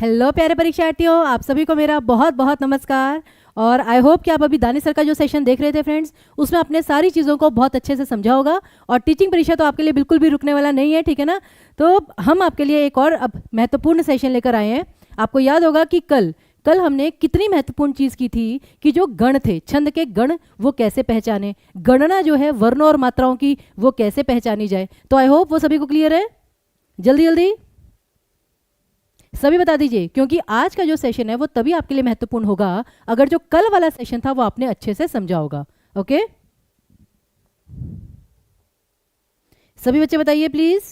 Hello प्यारे परीक्षार्थियों, आप सभी को मेरा बहुत बहुत नमस्कार। और आई होप कि आप अभी दानिश सर का जो सेशन देख रहे थे फ्रेंड्स, उसमें आपने सारी चीज़ों को बहुत अच्छे से समझा होगा। और टीचिंग परीक्षा तो आपके लिए बिल्कुल भी रुकने वाला नहीं है, ठीक है ना। तो हम आपके लिए एक और अब महत्वपूर्ण सेशन लेकर आए हैं। आपको याद होगा कि कल कल हमने कितनी महत्वपूर्ण चीज़ की थी कि जो गण थे, छंद के गण, वो कैसे पहचाने, गणना जो है वर्णों और मात्राओं की, वो कैसे पहचानी जाए। तो आई होप वो सभी को क्लियर है। जल्दी जल्दी सभी बता दीजिए, क्योंकि आज का जो सेशन है वो तभी आपके लिए महत्वपूर्ण होगा अगर जो कल वाला सेशन था वो आपने अच्छे से समझा होगा। ओके, सभी बच्चे बताइए प्लीज।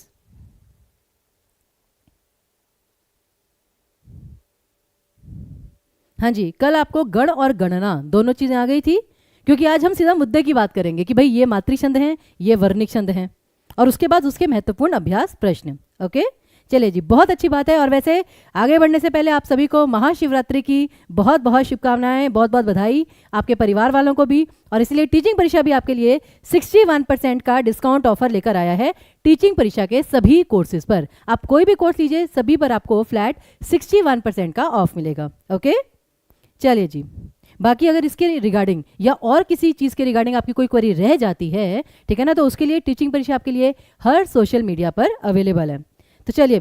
हाँ जी, कल आपको गण और गणना दोनों चीजें आ गई थी, क्योंकि आज हम सीधा मुद्दे की बात करेंगे कि भाई ये मातृ छंद हैं, ये वर्णिक छंद हैं, और उसके बाद उसके महत्वपूर्ण अभ्यास प्रश्न। ओके, चलिए जी, बहुत अच्छी बात है। और वैसे आगे बढ़ने से पहले आप सभी को महाशिवरात्रि की बहुत बहुत शुभकामनाएं, बहुत बहुत बधाई आपके परिवार वालों को भी। और इसलिए टीचिंग परीक्षा भी आपके लिए 61% का डिस्काउंट ऑफर लेकर आया है। टीचिंग परीक्षा के सभी कोर्सेज पर, आप कोई भी कोर्स लीजिए, सभी पर आपको फ्लैट 61% का ऑफ मिलेगा। ओके, चलिए जी, बाकी अगर इसके रिगार्डिंग या और किसी चीज़ के रिगार्डिंग आपकी कोई क्वेरी रह जाती है, ठीक है ना, तो उसके लिए टीचिंग परीक्षा आपके लिए हर सोशल मीडिया पर अवेलेबल है। तो चलिए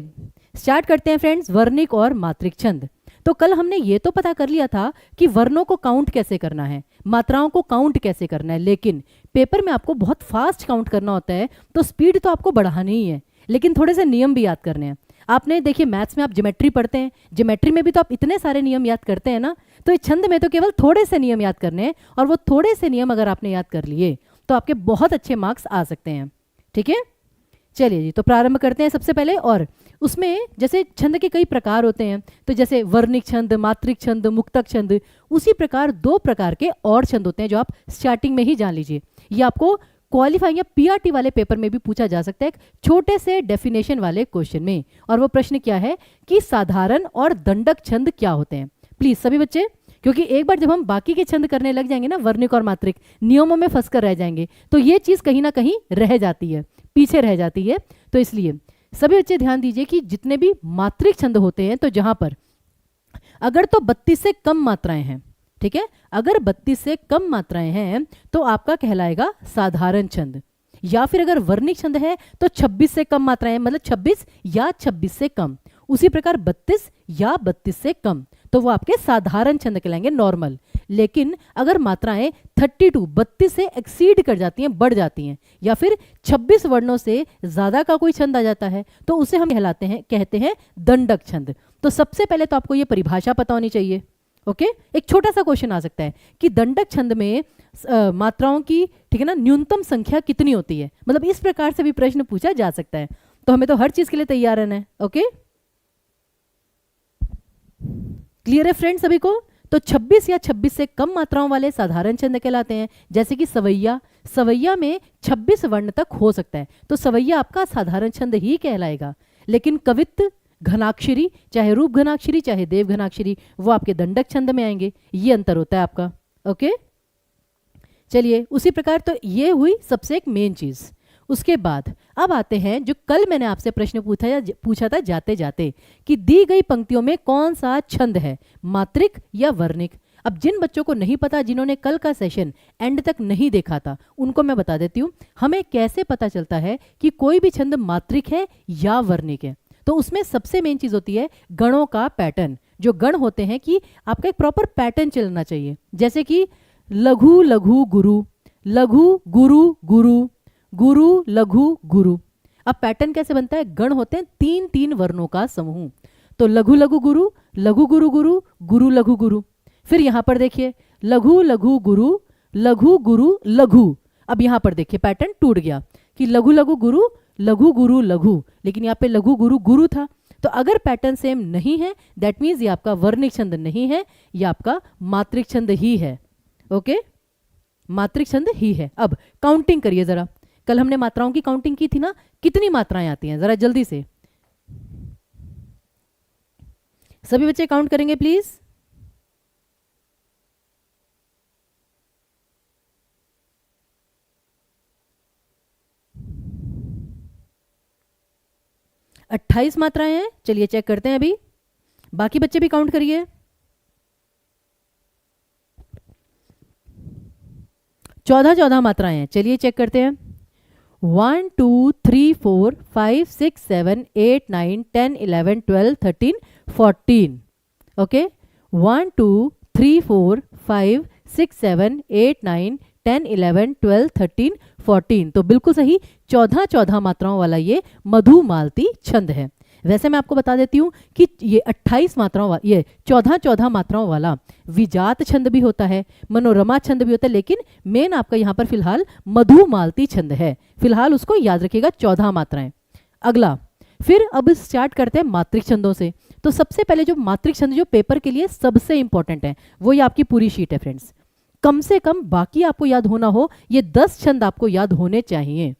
स्टार्ट करते हैं फ्रेंड्स, वर्णिक और मात्रिक छंद। तो कल हमने ये तो पता कर लिया था कि वर्णों को काउंट कैसे करना है, मात्राओं को काउंट कैसे करना है, लेकिन पेपर में आपको बहुत फास्ट काउंट करना होता है, तो स्पीड तो आपको बढ़ानी ही है, लेकिन थोड़े से नियम भी याद करने हैं। आपने देखिए मैथ्स में आप ज्योमेट्री पढ़ते हैं, ज्योमेट्री में भी तो आप इतने सारे नियम याद करते हैं ना, तो इस छंद में तो केवल थोड़े से नियम याद करने हैं, और वो थोड़े से नियम अगर आपने याद कर लिए तो आपके बहुत अच्छे मार्क्स आ सकते हैं। ठीक है, चलिए जी, तो प्रारंभ करते हैं सबसे पहले। और उसमें जैसे छंद के कई प्रकार होते हैं, तो जैसे वर्णिक छंद, मात्रिक छंद, मुक्तक छंद, उसी प्रकार दो प्रकार के और छंद होते हैं जो आप स्टार्टिंग में ही जान लीजिए। ये आपको क्वालिफाइंग या पीआरटी वाले पेपर में भी पूछा जा सकता है, एक छोटे से डेफिनेशन वाले क्वेश्चन में। और वो प्रश्न क्या है कि साधारण और दंडक छंद क्या होते हैं। प्लीज सभी बच्चे, क्योंकि एक बार जब हम बाकी के छंद करने लग जाएंगे ना, वर्णिक और मात्रिक, नियमों में फंस कर रह जाएंगे, तो ये चीज़ कहीं ना कहीं रह जाती है, पीछे रह जाती है। तो इसलिए सभी बच्चे ध्यान दीजिए कि जितने भी मात्रिक छंद होते हैं, तो जहां पर अगर तो 32 से कम मात्राएं हैं, ठीक है, अगर 32 से कम मात्राएं हैं तो आपका कहलाएगा साधारण छंद। या फिर अगर वर्णिक छंद है तो 26 से कम मात्राएं, मतलब 26 या 26 से कम। उसी प्रकार 32 या 32 से कम, तो वो आपके साधारण छंद कहलाएंगे, नॉर्मल। लेकिन अगर मात्राएं 32 से एक्सीड कर जाती हैं, बढ़ जाती हैं, या फिर 26 वर्णों से ज्यादा का कोई छंद आ जाता है, तो उसे हम कहते हैं दंडक छंद। तो सबसे पहले तो आपको ये परिभाषा पता होनी चाहिए। ओके, एक छोटा सा क्वेश्चन आ सकता है कि दंडक छंद में मात्राओं की, ठीक है ना, न्यूनतम संख्या कितनी होती है, मतलब इस प्रकार से भी प्रश्न पूछा जा सकता है। तो हमें तो हर चीज के लिए तैयार रहना है। ओके, क्लियर है फ्रेंड्स सभी को। तो 26 या 26 से कम मात्राओं वाले साधारण छंद कहलाते हैं, जैसे कि सवैया, सवैया में 26 वर्ण तक हो सकता है, तो सवैया आपका साधारण छंद ही कहलाएगा। लेकिन कवित्त, घनाक्षरी, चाहे रूप घनाक्षरी चाहे देव घनाक्षरी, वो आपके दंडक छंद में आएंगे। ये अंतर होता है आपका। ओके, चलिए उसी प्रकार तो ये हुई सबसे एक मेन चीज। उसके बाद अब आते हैं जो कल मैंने आपसे प्रश्न पूछा था जाते जाते, कि दी गई पंक्तियों में कौन सा छंद है, मात्रिक या वर्णिक। अब जिन बच्चों को नहीं पता, जिन्होंने कल का सेशन एंड तक नहीं देखा था, उनको मैं बता देती हूँ हमें कैसे पता चलता है कि कोई भी छंद मात्रिक है या वर्णिक है। तो उसमें सबसे मेन चीज होती है गणों का पैटर्न। जो गण होते हैं कि आपका एक प्रॉपर पैटर्न चलना चाहिए, जैसे कि लघु लघु गुरु, लघु गुरु गुरु, गुरु लघु गुरु। अब पैटर्न कैसे बनता है, गण होते हैं 3 वर्णों का समूह। तो लघु लघु गुरु, लघु गुरु गुरु, गुरु लघु गुरु। फिर यहां पर देखिए लघु लघु गुरु, लघु गुरु लघु। अब यहां पर देखिए पैटर्न टूट गया कि लघु लघु गुरु, लघु गुरु लघु, लेकिन यहाँ पे लघु गुरु गुरु था। तो अगर पैटर्न सेम नहीं है, दैट मीन्स ये आपका वर्णिक छंद नहीं है, ये आपका मात्रिक छंद ही है। ओके, मात्रिक छंद ही है। अब काउंटिंग करिए जरा, कल हमने मात्राओं की काउंटिंग की थी ना, कितनी मात्राएं आती हैं जरा जल्दी से सभी बच्चे काउंट करेंगे प्लीज। अट्ठाईस मात्राएं हैं, चलिए चेक करते हैं अभी। बाकी बच्चे भी काउंट करिए। 14 मात्राएं हैं। चलिए चेक करते हैं। 1 2 3 4 5 6 7 8 9 10 11 12 13 14। ओके, 1 2 3 4 5 6 7 8 9 10 11 12 13 14। तो बिल्कुल सही, 14 मात्राओं वाला ये मधुमालती छंद है। वैसे मैं आपको बता देती हूँ कि ये 28 मात्राओं वाला, ये 14 मात्राओं वाला विजात छंद भी होता है, मनोरमा छंद भी होता है, लेकिन मेन आपका यहाँ पर फिलहाल मधुमालती छंद है। फिलहाल उसको याद रखिएगा, 14 मात्राएं। अगला, फिर अब स्टार्ट करते हैं मात्रिक छंदों से। तो सबसे पहले जो मात्रिक छंद जो पेपर के लिए सबसे इंपॉर्टेंट है, वो ये आपकी पूरी शीट है फ्रेंड्स। कम से कम बाकी आपको याद होना हो, ये 10 छंद आपको याद होने चाहिए।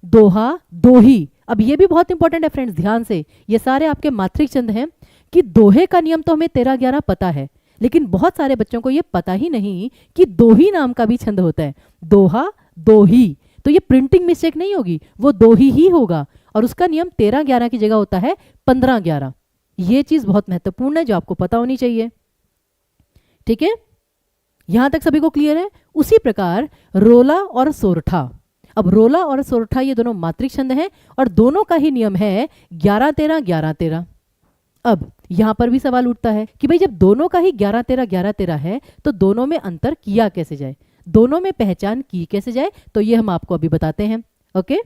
दोहा, दोही, अब ये भी बहुत इंपॉर्टेंट है फ्रेंड्स, ध्यान से। ये सारे आपके मात्रिक छंद हैं कि दोहे का नियम तो हमें 13-11 पता है, लेकिन बहुत सारे बच्चों को ये पता ही नहीं कि दोही नाम का भी छंद होता है। दोहा, दोही, तो ये प्रिंटिंग मिस्टेक नहीं होगी, वो दोही ही होगा, और उसका नियम 13-11 की जगह होता है 15-11। ये चीज बहुत महत्वपूर्ण है जो आपको पता होनी चाहिए। ठीक है, यहां तक सभी को क्लियर है। उसी प्रकार रोला और सोरठा, अब रोला और सोरठा ये दोनों मात्रिक छंद हैं और दोनों का ही नियम है 11-13 11-13। अब यहां पर भी सवाल उठता है कि भाई जब दोनों का ही 11-13 11-13 है तो दोनों में अंतर किया कैसे जाए, दोनों में पहचान की कैसे जाए, तो ये हम आपको अभी बताते हैं। ओके,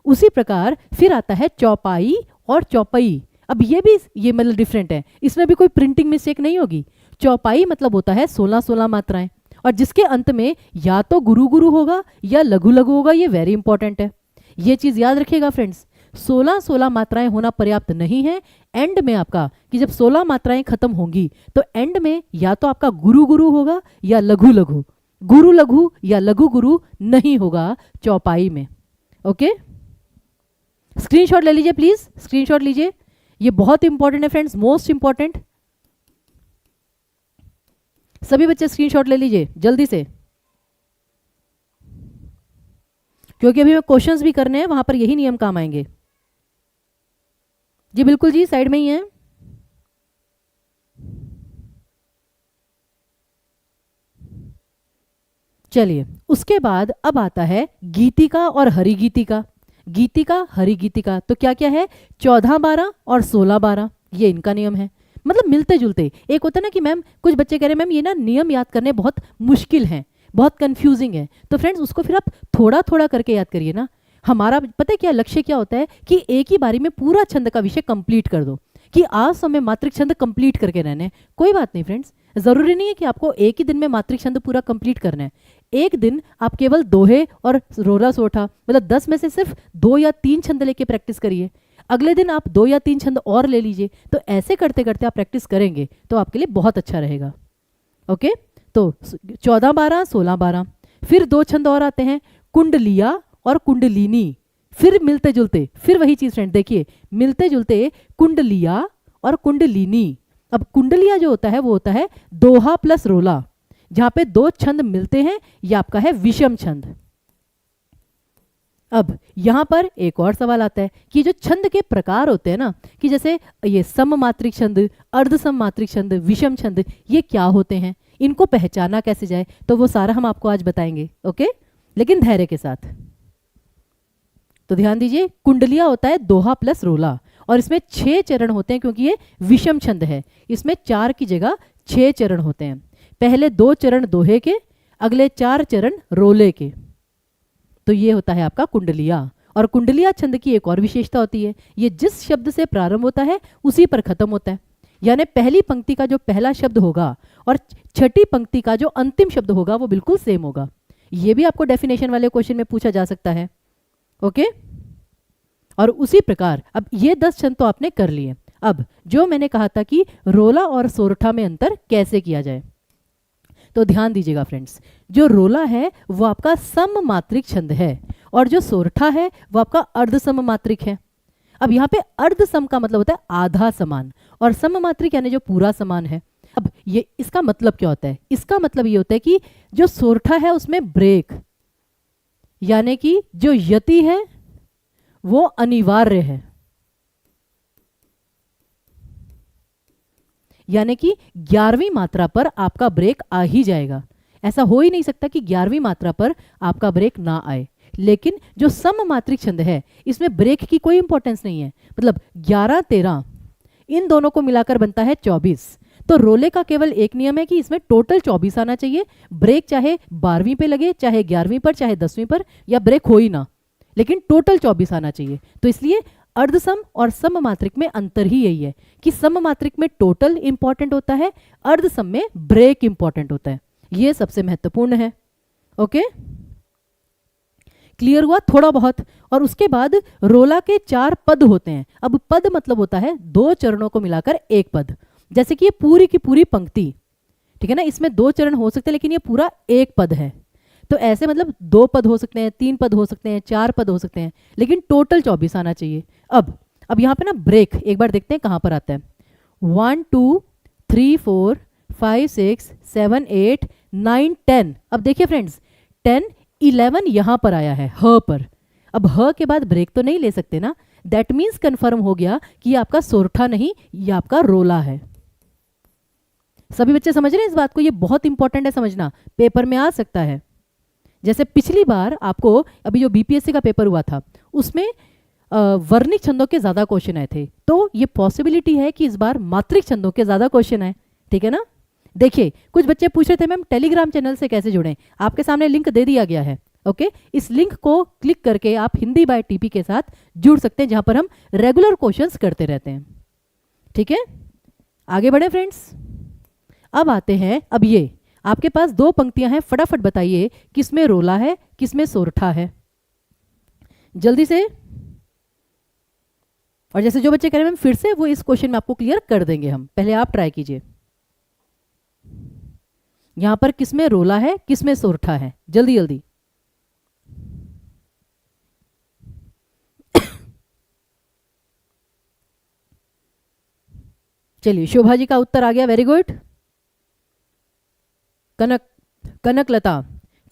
उसी प्रकार फिर आता है चौपाई और चौपई। अब ये भी ये मतलब डिफरेंट है, इसमें भी कोई प्रिंटिंग मिस्टेक नहीं होगी। चौपाई मतलब होता है 16-16 मात्राएं, और जिसके अंत में या तो गुरु गुरु होगा या लघु लघु होगा। ये वेरी इंपॉर्टेंट है, ये चीज याद रखिएगा फ्रेंड्स। 16-16 मात्राएं होना पर्याप्त नहीं है। एंड में आपका कि जब 16 मात्राएं खत्म होंगी तो एंड में या तो आपका गुरु गुरु होगा या लघु लघु, गुरु लघु या लघु गुरु नहीं होगा चौपाई में। ओके, स्क्रीनशॉट ले लीजिए प्लीज, स्क्रीनशॉट लीजिए, ये बहुत इंपॉर्टेंट है फ्रेंड्स, मोस्ट इंपॉर्टेंट। सभी बच्चे स्क्रीनशॉट ले लीजिए जल्दी से, क्योंकि अभी मैं क्वेश्चंस भी करने हैं, वहां पर यही नियम काम आएंगे। जी बिल्कुल जी, साइड में ही है। चलिए, उसके बाद अब आता है गीतिका और हरिगीतिका। गीतिका, हरिगीतिका, तो क्या क्या है, 14-12 और 16-12, ये इनका नियम है। मतलब मिलते जुलते। एक होता है ना कि मैम कुछ बच्चे कह रहे हैं मैम ये ना नियम याद करने बहुत मुश्किल हैं, बहुत कंफ्यूजिंग है, तो फ्रेंड्स उसको फिर आप थोड़ा थोड़ा करके याद करिए ना। हमारा पता है क्या लक्ष्य क्या होता है कि एक ही बारी में पूरा छंद का विषय कंप्लीट कर दो, कि आज तो हमें मात्रिक छंद कंप्लीट करके रहने हैं। कोई बात नहीं फ्रेंड्स, जरूरी नहीं है कि आपको एक ही दिन में मात्रिक छंद पूरा कंप्लीट करना है। एक दिन आप केवल दोहे और रोला सोठा मतलब 10 में से सिर्फ 2 या 3 छंद लेके प्रैक्टिस करिए। अगले दिन आप 2 या 3 छंद और ले लीजिए। तो ऐसे करते करते आप प्रैक्टिस करेंगे तो आपके लिए बहुत अच्छा रहेगा। ओके, तो 14-12 16-12, फिर 2 छंद और आते हैं, कुंडलिया और कुंडलिनी। फिर मिलते जुलते, फिर वही चीज फ्रेंड देखिए, मिलते जुलते कुंडलिया और कुंडलिनी। अब कुंडलिया जो होता है वो होता है दोहा प्लस रोला, जहां पे 2 छंद मिलते हैं, ये आपका है विषम छंद। अब यहां पर एक और सवाल आता है कि जो छंद के प्रकार होते हैं ना, कि जैसे ये सममात्रिक छंद, अर्ध सममात्रिक छंद, विषम छंद, ये क्या होते हैं, इनको पहचाना कैसे जाए, तो वो सारा हम आपको आज बताएंगे। ओके, लेकिन धैर्य के साथ। तो ध्यान दीजिए, कुंडलिया होता है दोहा प्लस रोला, और इसमें 6 चरण होते हैं, क्योंकि ये विषम छंद है। इसमें 4 की जगह 6 चरण होते हैं। पहले 2 चरण दोहे के, अगले 4 चरण रोले के। तो ये होता है आपका कुंडलिया। और कुंडलिया छंद की एक और विशेषता होती है, ये जिस शब्द से प्रारंभ होता है उसी पर खत्म होता है। यानी पहली पंक्ति का जो पहला शब्द होगा और छठी पंक्ति का जो अंतिम शब्द होगा वो बिल्कुल सेम होगा। ये भी आपको डेफिनेशन वाले क्वेश्चन में पूछा जा सकता है। ओके, और उसी प्रकार अब ये 10 छंद तो आपने कर लिए। अब जो मैंने कहा था कि रोला और सोरठा में अंतर कैसे किया जाए, तो ध्यान दीजिएगा फ्रेंड्स, जो रोला है वो आपका सममात्रिक छंद है और जो सोरठा है वो आपका अर्ध सममात्रिक है। अब यहाँ पे अर्ध सम का मतलब होता है आधा समान, और सममात्रिक यानी जो पूरा समान है। अब ये इसका मतलब क्या होता है, इसका मतलब ये होता है कि जो सोरठा है उसमें ब्रेक, यानी कि जो यति है वो अनिवार्य है। यानी कि 11वीं मात्रा पर आपका ब्रेक आ ही जाएगा। ऐसा हो ही नहीं सकता कि 11वीं मात्रा पर आपका ब्रेक ना आए। लेकिन जो सममात्रिक छंद है इसमें ब्रेक की कोई इंपॉर्टेंस नहीं है, मतलब 11 13 इन दोनों को मिलाकर बनता है 24। तो रोले का केवल एक नियम है कि इसमें टोटल 24 आना चाहिए। ब्रेक चाहे 12वीं पे लगे, चाहे 11वीं पर, चाहे 10वीं पर, या ब्रेक हो ही ना, लेकिन टोटल 24 आना चाहिए। तो इसलिए अर्धसम और सममात्रिक में अंतर ही यही है कि सममात्रिक में टोटल इंपॉर्टेंट होता है, अर्धसम में ब्रेक इंपॉर्टेंट होता है। यह सबसे महत्वपूर्ण है। ओके, क्लियर हुआ थोड़ा बहुत। और उसके बाद रोला के 4 पद होते हैं। अब पद मतलब होता है 2 चरणों को मिलाकर एक पद, जैसे कि ये पूरी की पूरी पंक्ति, ठीक है ना, इसमें 2 चरण हो सकते हैं लेकिन ये पूरा एक पद है। तो ऐसे मतलब 2 पद हो सकते हैं, 3 पद हो सकते हैं, 4 पद हो सकते हैं, लेकिन टोटल 24 आना चाहिए। अब यहाँ पे ना ब्रेक एक बार देखते हैं कहाँ पर आता है। 1 2 3 4 5 6 7 8 9 10। अब देखिए फ्रेंड्स, 10 11 यहाँ पर आया है ह पर। अब ह के बाद ब्रेक तो नहीं ले सकते ना, दैट मीन्स कंफर्म हो गया कि ये आपका सोरठा नहीं, ये आपका रोला है। सभी बच्चे समझ रहे हैं इस बात को? ये बहुत इंपॉर्टेंट है समझना, पेपर में आ सकता है। जैसे पिछली बार आपको अभी जो बीपीएससी का पेपर हुआ था उसमें वर्णिक छंदों के ज्यादा क्वेश्चन आए थे, तो ये पॉसिबिलिटी है कि इस बार मात्रिक छंदों के ज्यादा क्वेश्चन आए, ठीक है ना। देखिए कुछ बच्चे पूछ रहे थे मैम टेलीग्राम चैनल से कैसे जुड़ें, आपके सामने लिंक दे दिया गया है। ओके, इस लिंक को क्लिक करके आप हिंदी बाय टीपी के साथ जुड़ सकते हैं, जहां पर हम रेगुलर क्वेश्चंस करते रहते हैं। ठीक है, आगे बढ़े फ्रेंड्स। अब आते हैं, अब ये आपके पास 2 पंक्तियां हैं, फटाफट बताइए किसमें रोला है किसमें सोरठा है, जल्दी से। और जैसे जो बच्चे कह रहे हैं मैम फिर से, वो इस क्वेश्चन में आपको क्लियर कर देंगे हम, पहले आप ट्राई कीजिए। यहां पर किसमें रोला है किसमें सोरठा है, जल्दी जल्दी। चलिए, शोभा जी का उत्तर आ गया, very good. Kanakalata,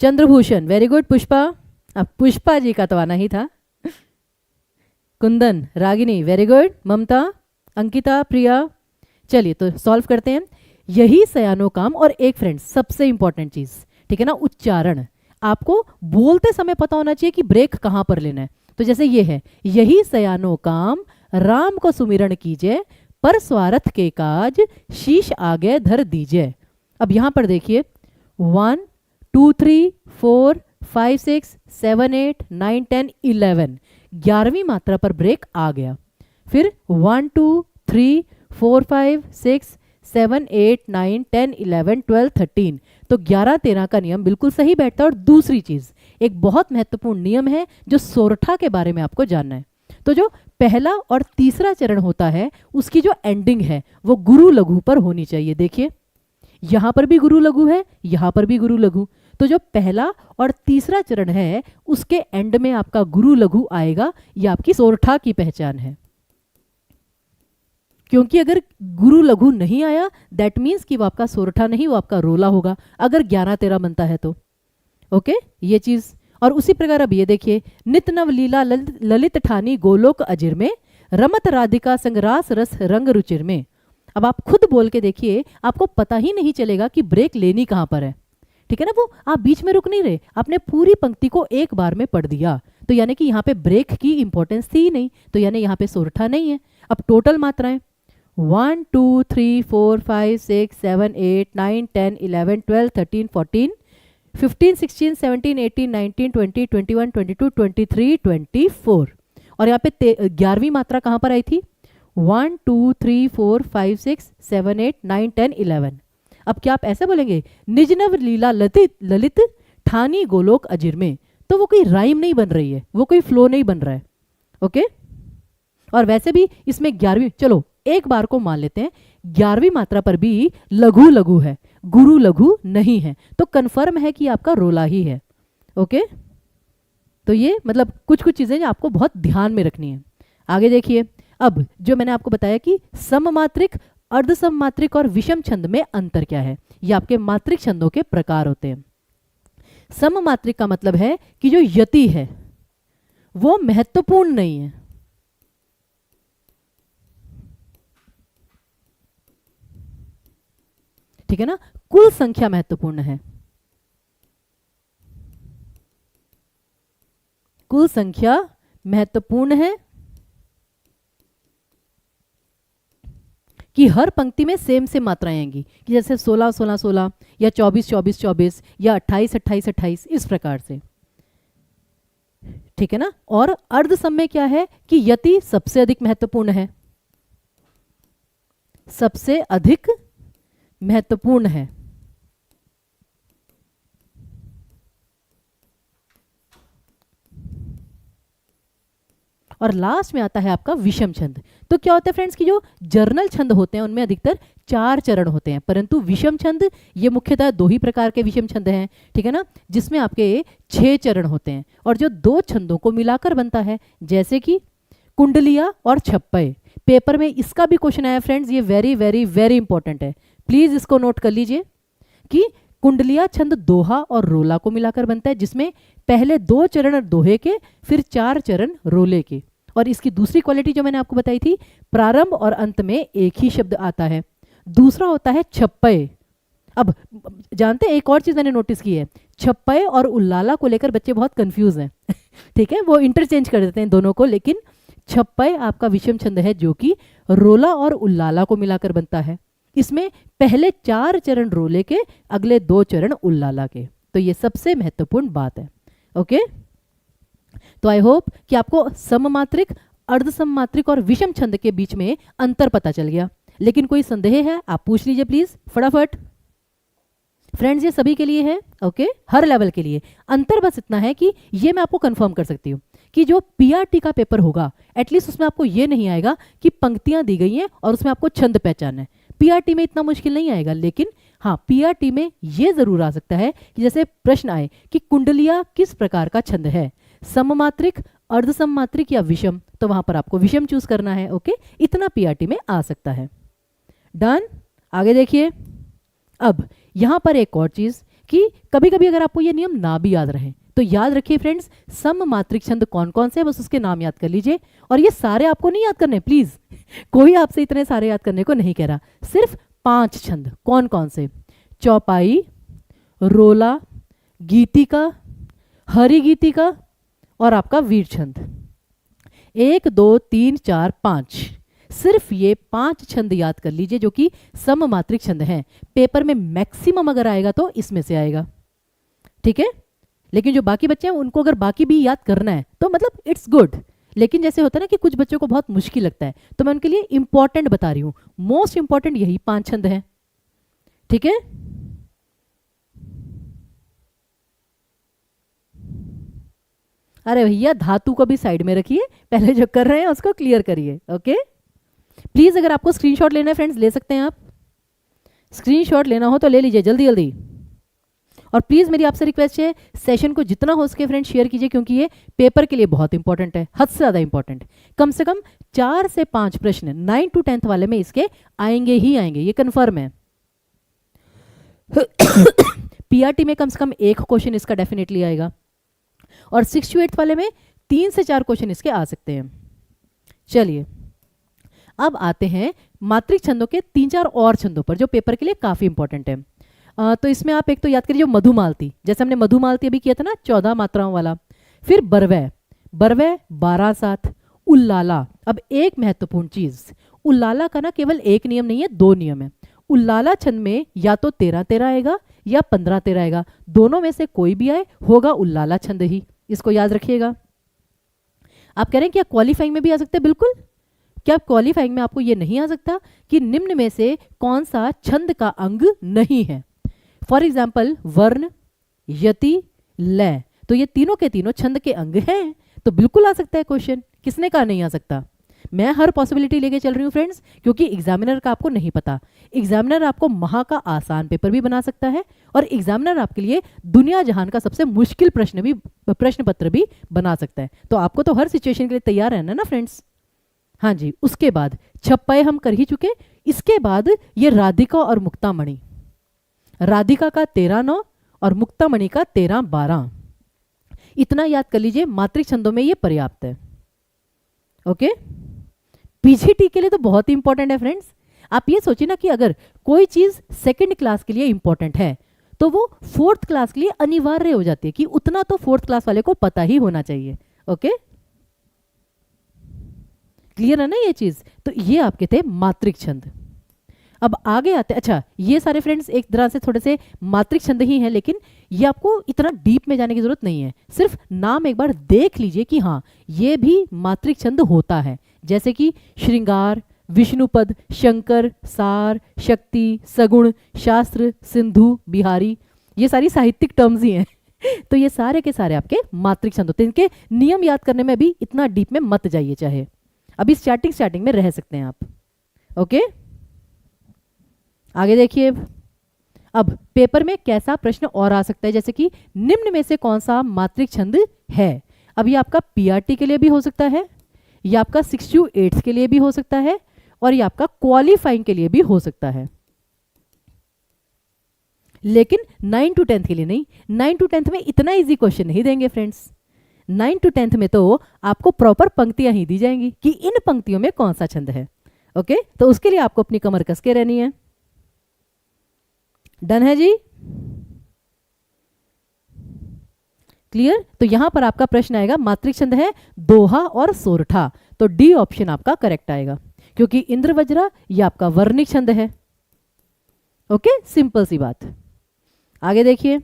Chandrabhushan, very good. Pushpa, अब पुष्पा जी का तो आना ही था। Kundan, Ragini, very good. ममता, अंकिता, प्रिया। चलिए तो सॉल्व करते हैं। यही सयानो काम। और एक फ्रेंड्स सबसे इंपॉर्टेंट चीज, ठीक है ना, उच्चारण। आपको बोलते समय पता होना चाहिए कि ब्रेक कहां पर लेना है। तो जैसे ये है, यही सयानो काम राम को सुमिरन कीजिए, पर स्वार्थ के काज शीश आगे धर दीजिए। अब यहां पर देखिए 1 2 3 4 5 6 7 8 9 10 11, 11वीं मात्रा पर ब्रेक आ गया। फिर 1 2 3 4 5 6 7 8 9 10 11 12 13, तो 11 13 का नियम बिल्कुल सही बैठता है। और दूसरी चीज, एक बहुत महत्वपूर्ण नियम है जो सोरठा के बारे में आपको जानना है। तो जो पहला और तीसरा चरण होता है उसकी जो एंडिंग है वो गुरु लघु पर होनी चाहिए। देखिए यहां पर भी गुरु लघु है, यहां पर भी गुरु लघु, तो जो पहला और तीसरा चरण है उसके एंड में आपका गुरु लघु आएगा। ये आपकी सोरठा की पहचान है, क्योंकि अगर गुरु लघु नहीं आया दैट मीन्स कि वो आपका सोरठा नहीं, वो आपका रोला होगा, अगर 11 13 बनता है तो। ओके, ये चीज। और उसी प्रकार अब ये देखिए, नित नव लीला ललित ठानी गोलोक अजिर में, रमत राधिका संग रास रस रंग रुचिर में। अब आप खुद बोल के देखिए, आपको पता ही नहीं चलेगा कि ब्रेक लेनी कहां पर है, ठीक है ना। वो आप बीच में रुक नहीं रहे, आपने पूरी पंक्ति को एक बार में पढ़ दिया, तो यानी कि यहाँ पे ब्रेक की इंपॉर्टेंस थी ही नहीं, तो यानी यहाँ पे सोरठा नहीं है। अब टोटल मात्राएं 1 2 3 4 5 6 7 8 9 10 11 12 13 14 15 16 17 18 19 20 21 22 23 24। और यहाँ पे 11वीं मात्रा कहाँ पर आई थी? 1 2 3 4 5 6 7 8 9 10 11। अब क्या आप ऐसे बोलेंगे, निजनव लीला ललित ठानी गोलोक अजिर में, तो वो कोई राइम नहीं बन रही है, वो कोई फ्लो नहीं बन रहा है। ओके, और वैसे भी इसमें 11वीं, चलो एक बार को मान लेते हैं 11वीं मात्रा पर भी लघु लघु है, गुरु लघु नहीं है, तो कंफर्म है कि आपका रोला ही है। ओके, तो ये मतलब कुछ कुछ चीजें आपको बहुत ध्यान में रखनी है। आगे देखिए, अब जो मैंने आपको बताया कि सममात्रिक, अर्धसममात्रिक और विषम छंद में अंतर क्या है, ये आपके मात्रिक छंदों के प्रकार होते हैं। सममात्रिक का मतलब है कि जो यति है वो महत्वपूर्ण नहीं है, ठीक है ना। कुल संख्या महत्वपूर्ण है, कुल संख्या महत्वपूर्ण है कि हर पंक्ति में सेम सेम मात्राएं आएंगी, कि जैसे 16 16 16 या 24 24 24 या 28 28 28 इस प्रकार से, ठीक है ना। और अर्ध सम में क्या है कि यति सबसे अधिक महत्वपूर्ण है, सबसे अधिक महत्वपूर्ण है। और लास्ट में आता है आपका विषम छंद। तो क्या होता है फ्रेंड्स कि जो जर्नल छंद होते हैं उनमें अधिकतर 4 चरण होते हैं, परंतु विषम छंद ये मुख्यतः 2 ही प्रकार के विषम छंद हैं, ठीक है ना, जिसमें आपके 6 चरण होते हैं और जो 2 छंदों को मिलाकर बनता है, जैसे कि कुंडलिया और छप्पय। पेपर में इसका भी क्वेश्चन आया फ्रेंड्स, ये वेरी वेरी वेरी इंपॉर्टेंट है, प्लीज इसको नोट कर लीजिए कि कुंडलिया छंद दोहा और रोला को मिलाकर बनता है, जिसमें पहले 2 चरण दोहे के, फिर 4 चरण रोले के। और इसकी दूसरी क्वालिटी जो मैंने आपको बताई थी, प्रारंभ और अंत में एक ही शब्द आता है। दूसरा होता है छप्पय। अब जानते हैं एक और चीज मैंने नोटिस की है, छप्पय और उल्लाला को लेकर बच्चे बहुत कंफ्यूज हैं ठीक है, वो इंटरचेंज कर देते हैं दोनों को, लेकिन छप्पय आपका विषम छंद है जो कि रोला और उल्लाला को मिलाकर बनता है। इसमें पहले 4 चरण रोले के, अगले 2 चरण उल्लाला के। तो ये सबसे महत्वपूर्ण बात है। ओके, तो आई होप कि आपको सममात्रिक, अर्धसममात्रिक और विषम छंद के बीच में अंतर पता चल गया। लेकिन कोई संदेह है आप पूछ लीजिए प्लीज फटाफट। फ्रेंड्स ये सभी के लिए है, ओके, हर लेवल के लिए। अंतर बस इतना है कि ये मैं आपको कंफर्म कर सकती हूँ कि जो पीआरटी का पेपर होगा, एटलीस्ट उसमें आपको ये नहीं आएगा कि पंक्तियां दी गई हैं और उसमें आपको छंद पहचानना है। पीआरटी में इतना मुश्किल नहीं आएगा, लेकिन हाँ पीआरटी में ये जरूर आ सकता है कि जैसे प्रश्न आए कि कुंडलिया किस प्रकार का छंद है, सममात्रिक, अर्धसममात्रिक या विषम, तो वहां पर आपको विषम चूज करना है। ओके, इतना पीआरटी में आ सकता है। डन, आगे देखिए। अब यहां पर एक और चीज कि कभी कभी अगर आपको ये नियम ना भी याद रहे तो याद रखिए फ्रेंड्स, सममात्रिक छंद कौन कौन से हैं बस उसके नाम याद कर लीजिए। और ये सारे आपको नहीं याद करने प्लीज, कोई आपसे इतने सारे याद करने को नहीं कह रहा, सिर्फ 5 छंद। कौन कौन से? चौपाई, रोला, गीतिका, हरि गीतिका और आपका वीर छंद। 1 2 3 4 5, सिर्फ ये 5 छंद याद कर लीजिए जो कि सममात्रिक छंद हैं। पेपर में मैक्सिमम अगर आएगा तो इसमें से आएगा, ठीक है। लेकिन जो बाकी बच्चे हैं उनको अगर बाकी भी याद करना है तो मतलब इट्स गुड, लेकिन जैसे होता है ना कि कुछ बच्चों को बहुत मुश्किल लगता है, तो मैं उनके लिए इंपॉर्टेंट बता रही हूं। मोस्ट इंपॉर्टेंट यही 5 छंद हैं, ठीक है। अरे भैया धातु को भी साइड में रखिए, पहले जो कर रहे हैं उसको क्लियर करिए। ओके, प्लीज अगर आपको स्क्रीनशॉट लेना है फ्रेंड्स ले सकते हैं आप, स्क्रीनशॉट लेना हो तो ले लीजिए जल्दी जल्दी। और प्लीज मेरी आपसे रिक्वेस्ट है, सेशन को जितना हो सके फ्रेंड्स शेयर कीजिए, क्योंकि ये पेपर के लिए बहुत इंपॉर्टेंट है, हद से ज्यादा इंपॉर्टेंट। कम से कम 4 से 5 प्रश्न 9 to 10th वाले में इसके आएंगे ही आएंगे, ये कंफर्म है। पीआरटी में कम से कम 1 क्वेश्चन इसका डेफिनेटली आएगा, और 6 to 8th वाले में 3 से 4 क्वेश्चन इसके आ सकते हैं। चलिए अब आते हैं मात्रिक छंदों के 3-4 और छंदों पर जो पेपर के लिए काफी इंपॉर्टेंट है। तो इसमें आप एक तो याद करिए मधुमालती, जैसे हमने मधुमालती अभी किया था ना 14 मात्राओं वाला। फिर बरवै, बरवै 12 7। उल्लाला, अब एक महत्वपूर्ण चीज, उल्लाला का ना केवल एक नियम नहीं है, 2 नियम है। उल्लाला छंद में या तो 13-13 आएगा या 15-13 आएगा, दोनों में से कोई भी आए होगा उल्लाला छंद ही, इसको याद रखिएगा। आप कह रहे हैं क्या क्वालिफाइंग में भी आ सकते हैं? बिल्कुल। क्या क्वालिफाइंग में आपको ये नहीं आ सकता कि निम्न में से कौन सा छंद का अंग नहीं है? फॉर एग्जाम्पल वर्ण, यति, लय, तो ये तीनों के तीनों छंद के अंग हैं, तो बिल्कुल आ सकता है क्वेश्चन। किसने कहा नहीं आ सकता? मैं हर पॉसिबिलिटी लेके चल रही हूँ फ्रेंड्स, क्योंकि एग्जामिनर का आपको नहीं पता। एग्जामिनर आपको महा का आसान पेपर भी बना सकता है, और एग्जामिनर आपके लिए दुनिया जहान का सबसे मुश्किल प्रश्न पत्र भी बना सकता है। तो आपको तो हर सिचुएशन के लिए तैयार रहना ना फ्रेंड्स। हाँ जी, उसके बाद छप्पय हम कर ही चुके। इसके बाद ये राधिका और मुक्तामणि, राधिका का 13-9 और मुक्तामणि का 13-12, इतना याद कर लीजिए, मात्रिक छंदों में ये पर्याप्त है। ओके, पीजीटी के लिए तो बहुत ही इंपॉर्टेंट है फ्रेंड्स। आप ये सोचिए ना कि अगर कोई चीज सेकंड क्लास के लिए इंपॉर्टेंट है तो वो फोर्थ क्लास के लिए अनिवार्य हो जाती है कि उतना तो फोर्थ क्लास वाले को पता ही होना चाहिए। ओके, क्लियर है ना ये चीज? तो ये आपके थे मात्रिक छंद। अब आगे आते, अच्छा ये सारे फ्रेंड्स एक तरह से थोड़े से मात्रिक छंद ही हैं, लेकिन ये आपको इतना डीप में जाने की जरूरत नहीं है, सिर्फ नाम एक बार देख लीजिए कि हाँ ये भी मात्रिक छंद होता है। जैसे कि श्रृंगार, विष्णुपद, शंकर, सार, शक्ति, सगुण, शास्त्र, सिंधु, बिहारी, ये सारी साहित्यिक टर्म्स ही हैं। तो ये सारे के सारे आपके मात्रिक छंद होते हैं। इनके नियम याद करने में भी इतना डीप में मत जाइए, चाहे अभी स्टार्टिंग में रह सकते हैं आप। ओके, आगे देखिए। अब पेपर में कैसा प्रश्न और आ सकता है, जैसे कि निम्न में से कौन सा मात्रिक छंद है। अब ये आपका पीआरटी के लिए भी हो सकता है, ये आपका 6 to 8 के लिए भी हो सकता है, और ये आपका क्वालिफाइंग के लिए भी हो सकता है, लेकिन 9 to 10 के लिए नहीं। 9 to 10 में इतना इजी क्वेश्चन नहीं देंगे फ्रेंड्स। 9 to 10 में तो आपको प्रॉपर पंक्तियां ही दी जाएंगी कि इन पंक्तियों में कौन सा छंद है। ओके, तो उसके लिए आपको अपनी कमर कस के रहनी है। डन है जी? क्लियर? तो यहां पर आपका प्रश्न आएगा, मात्रिक छंद है दोहा और सोरठा, तो डी ऑप्शन आपका करेक्ट आएगा, क्योंकि इंद्रवज्रा ये आपका वर्णिक छंद है। ओके, सिंपल सी बात। आगे देखिए,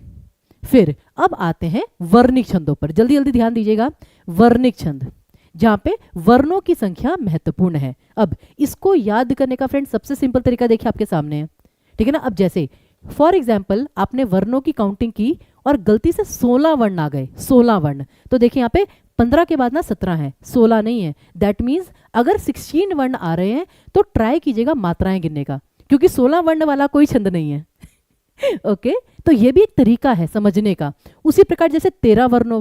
फिर अब आते हैं वर्णिक छंदों पर। जल्दी जल्दी ध्यान दीजिएगा। वर्णिक छंद जहां पे वर्णों की संख्या महत्वपूर्ण है। अब इसको याद करने का फ्रेंड सबसे सिंपल तरीका देखिए आपके सामने है, ठीक है ना। अब जैसे फॉर एग्जाम्पल आपने वर्णों की काउंटिंग की और गलती से 16 वर्ण आ गए, 16 वर्ण, तो देखिए यहाँ पे 15 के बाद ना 17 है, 16 नहीं है। दैट मीन्स अगर 16 वर्ण आ रहे हैं तो ट्राई कीजिएगा मात्राएं गिनने का, क्योंकि 16 वर्ण वाला कोई छंद नहीं है। ओके, तो ये भी एक तरीका है समझने का। उसी प्रकार जैसे 13 वर्णों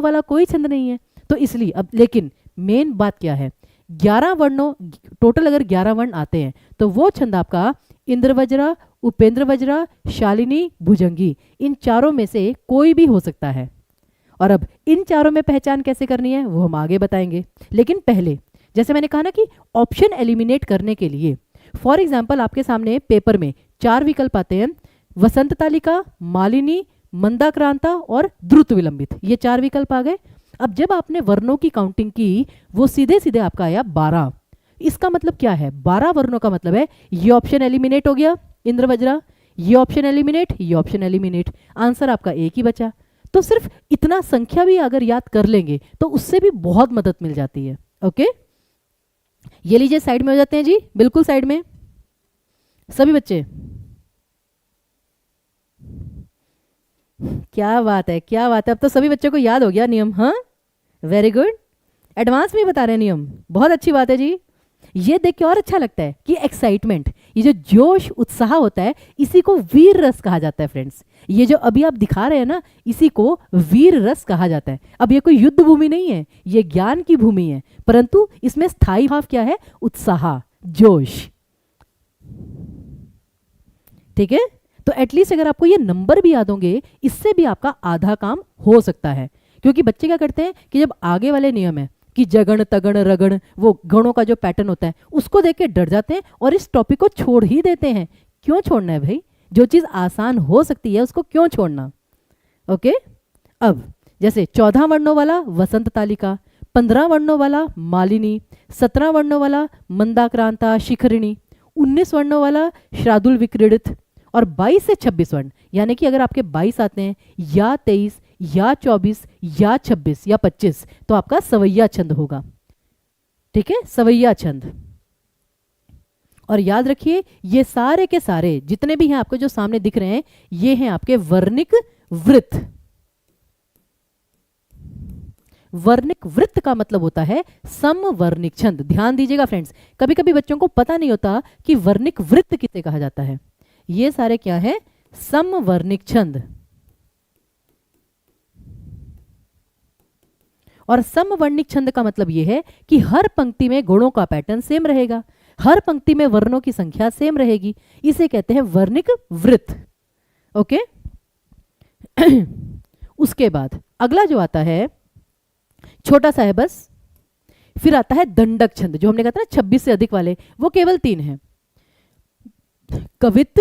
वाला कोई छंद नहीं है, तो इसलिए अब लेकिन मेन बात क्या है, 11 वर्णों टोटल अगर 11 वर्ण आते हैं तो वो छंद आपका इंद्रवज्रा, उपेंद्रवज्रा, शालिनी, भुजंगी, इन चारों में से कोई भी हो सकता है। और अब इन चारों में पहचान कैसे करनी है वो हम आगे बताएंगे, लेकिन पहले जैसे मैंने कहा ना कि ऑप्शन एलिमिनेट करने के लिए, फॉर एग्जाम्पल आपके सामने पेपर में 4 विकल्प आते हैं, वसंत तालिका, मालिनी, मंदाक्रांता और द्रुत विलंबित, ये 4 विकल्प आ गए। अब जब आपने वर्णों की काउंटिंग की वो सीधे सीधे आपका आया 12। इसका मतलब क्या है, 12 वर्णों का मतलब है ये ऑप्शन एलिमिनेट हो गया इंद्रवज्रा, ये ऑप्शन एलिमिनेट, ये ऑप्शन एलिमिनेट, आंसर आपका एक ही बचा। तो सिर्फ इतना संख्या भी अगर याद कर लेंगे तो उससे भी बहुत मदद मिल जाती है। ओके, ये लीजिए साइड में हो जाते हैं जी, बिल्कुल साइड में सभी बच्चे। क्या बात है, क्या बात है, अब तो सभी बच्चों को याद हो गया नियम। हाँ, वेरी गुड, एडवांस में बता रहे हैं नियम, बहुत अच्छी बात है जी। ये देख के और अच्छा लगता है कि एक्साइटमेंट, ये जो जोश उत्साह होता है, इसी को वीर रस कहा जाता है फ्रेंड्स। ये जो अभी आप दिखा रहे हैं ना, इसी को वीर रस कहा जाता है। अब ये कोई युद्ध भूमि नहीं है, ये ज्ञान की भूमि है, परंतु इसमें स्थायी भाव क्या है, उत्साह, जोश। ठीक है, तो एटलीस्ट अगर आपको ये नंबर भी याद होंगे, इससे भी आपका आधा काम हो सकता है। क्योंकि बच्चे क्या करते हैं कि जब आगे वाले नियम है कि जगण तगण रगण, वो गणों का जो पैटर्न होता है उसको देख के डर जाते हैं और इस टॉपिक को छोड़ ही देते हैं। क्यों छोड़ना है भाई, जो चीज आसान हो सकती है उसको क्यों छोड़ना। ओके, अब जैसे 14 वर्णों वाला वसंत तालिका, 15 वर्णों वाला मालिनी, 17 वर्णों वाला मंदाक्रांता शिखरिणी, 19 वर्णों वाला श्रादुल विक्रीडित, और 22 से 26 वर्ण, यानी कि अगर आपके 22 आते हैं या 23 या 24 या 26 या 25 तो आपका सवैया छंद होगा। ठीक है, सवैया छंद। और याद रखिए ये सारे के सारे जितने भी हैं आपको जो सामने दिख रहे हैं, ये हैं आपके वर्णिक वृत्त। वर्णिक वृत्त का मतलब होता है समवर्णिक छंद। ध्यान दीजिएगा फ्रेंड्स, कभी कभी बच्चों को पता नहीं होता कि वर्णिक वृत्त किसे कहा जाता है। ये सारे क्या है, समवर्णिक छंद। और समवर्णिक छंद का मतलब यह है कि हर पंक्ति में गुणों का पैटर्न सेम रहेगा, हर पंक्ति में वर्णों की संख्या सेम रहेगी, इसे कहते हैं वर्णिक वृत्त। ओके, उसके बाद अगला जो आता है छोटा सा है बस, फिर आता है दंडक छंद, जो हमने कहा था ना 26 से अधिक वाले, वो केवल 3 हैं, कवित्त,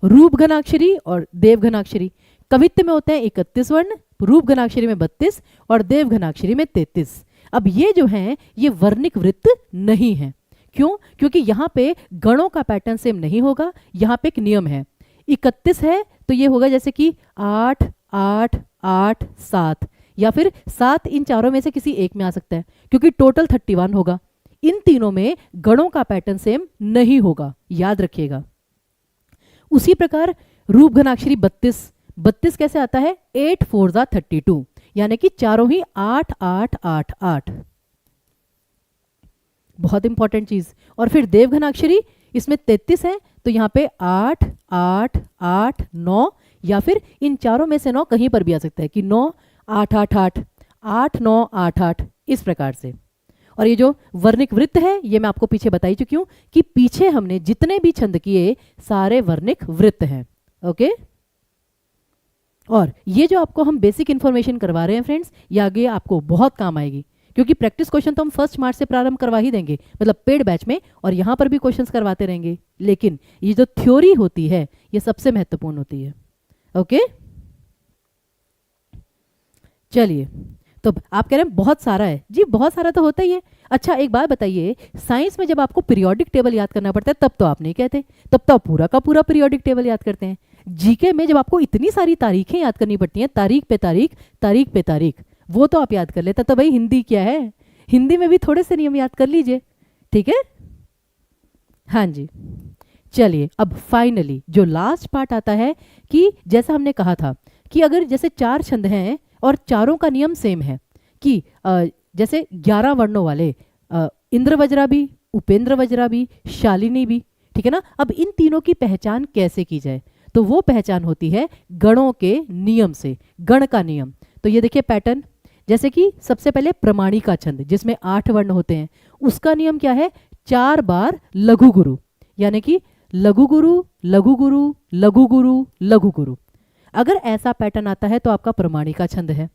रूप घनाक्षरी और देव घनाक्षरी। कवित्त में होते हैं 31 वर्ण, रूप घनाक्षरी में 32 और देव घनाक्षरी में 33। अब ये जो हैं ये वर्णिक वृत्त नहीं है। क्यों? क्योंकि यहाँ पे गणों का पैटर्न सेम नहीं होगा। यहाँ पे एक नियम है, 31 है तो ये होगा जैसे कि 8 8 8 7, या फिर 7 इन चारों में से किसी एक में आ सकता है, क्योंकि टोटल 31 होगा। इन तीनों में गणों का पैटर्न सेम नहीं होगा, याद रखिएगा। उसी प्रकार रूप घनाक्षरी 32, 32 कैसे आता है? 8 4 32, यानी कि चारों ही 8 8 8 8, बहुत इंपॉर्टेंट चीज। और फिर देव घनाक्षरी, इसमें 33 है तो यहाँ पे 8 8 8 9, या फिर इन चारों में से 9 कहीं पर भी आ सकता है कि 9 8 8 8 8 9 8 8, इस प्रकार से। और ये जो वर्णिक वृत्त है ये मैं आपको पीछे बता ही चुकी हूं कि पीछे हमने जितने भी छंद किए सारे वर्णिक वृत्त हैं। ओके, और ये जो आपको हम बेसिक इंफॉर्मेशन करवा रहे हैं फ्रेंड्स, ये आगे आपको बहुत काम आएगी, क्योंकि प्रैक्टिस क्वेश्चन तो हम 1 मार्च से प्रारंभ करवा ही देंगे, मतलब पेड बैच में, और यहाँ पर भी क्वेश्चंस करवाते रहेंगे। लेकिन ये जो थ्योरी होती है ये सबसे महत्वपूर्ण होती है। ओके, चलिए, तो आप कह रहे हैं बहुत सारा है जी, बहुत सारा तो होता ही है। अच्छा एक बात बताइए, साइंस में जब आपको पीरियोडिक टेबल याद करना पड़ता है तब तो आप नहीं कहते, तब तो आप पूरा का पूरा पीरियोडिक टेबल याद करते हैं। जीके में जब आपको इतनी सारी तारीखें याद करनी पड़ती हैं, तारीख पे तारीख, तारीख पे तारीख, वो तो आप याद कर लेते। तो भाई हिंदी क्या है, हिंदी में भी थोड़े से नियम याद कर लीजिए, ठीक है। हाँ जी, चलिए अब फाइनली जो लास्ट पार्ट आता है कि जैसा हमने कहा था कि अगर जैसे 4 छंद हैं और चारों का नियम सेम है कि जैसे 11 वर्णों वाले इंद्र वज्रा भी, उपेंद्र वज्रा भी, शालिनी भी, ठीक है ना। अब इन तीनों की पहचान कैसे की जाए? तो वो पहचान होती है गणों के नियम से, गण का नियम। तो ये देखिए पैटर्न, जैसे कि सबसे पहले प्रमाणिका छंद जिसमें 8 वर्ण होते हैं, उसका नियम क्या है? 4 बार लघु गुरु, यानी कि लघु गुरु लघु गुरु लघु गुरु लघु गुरु। अगर ऐसा पैटर्न आता है तो आपका प्रमाणिका छंद है।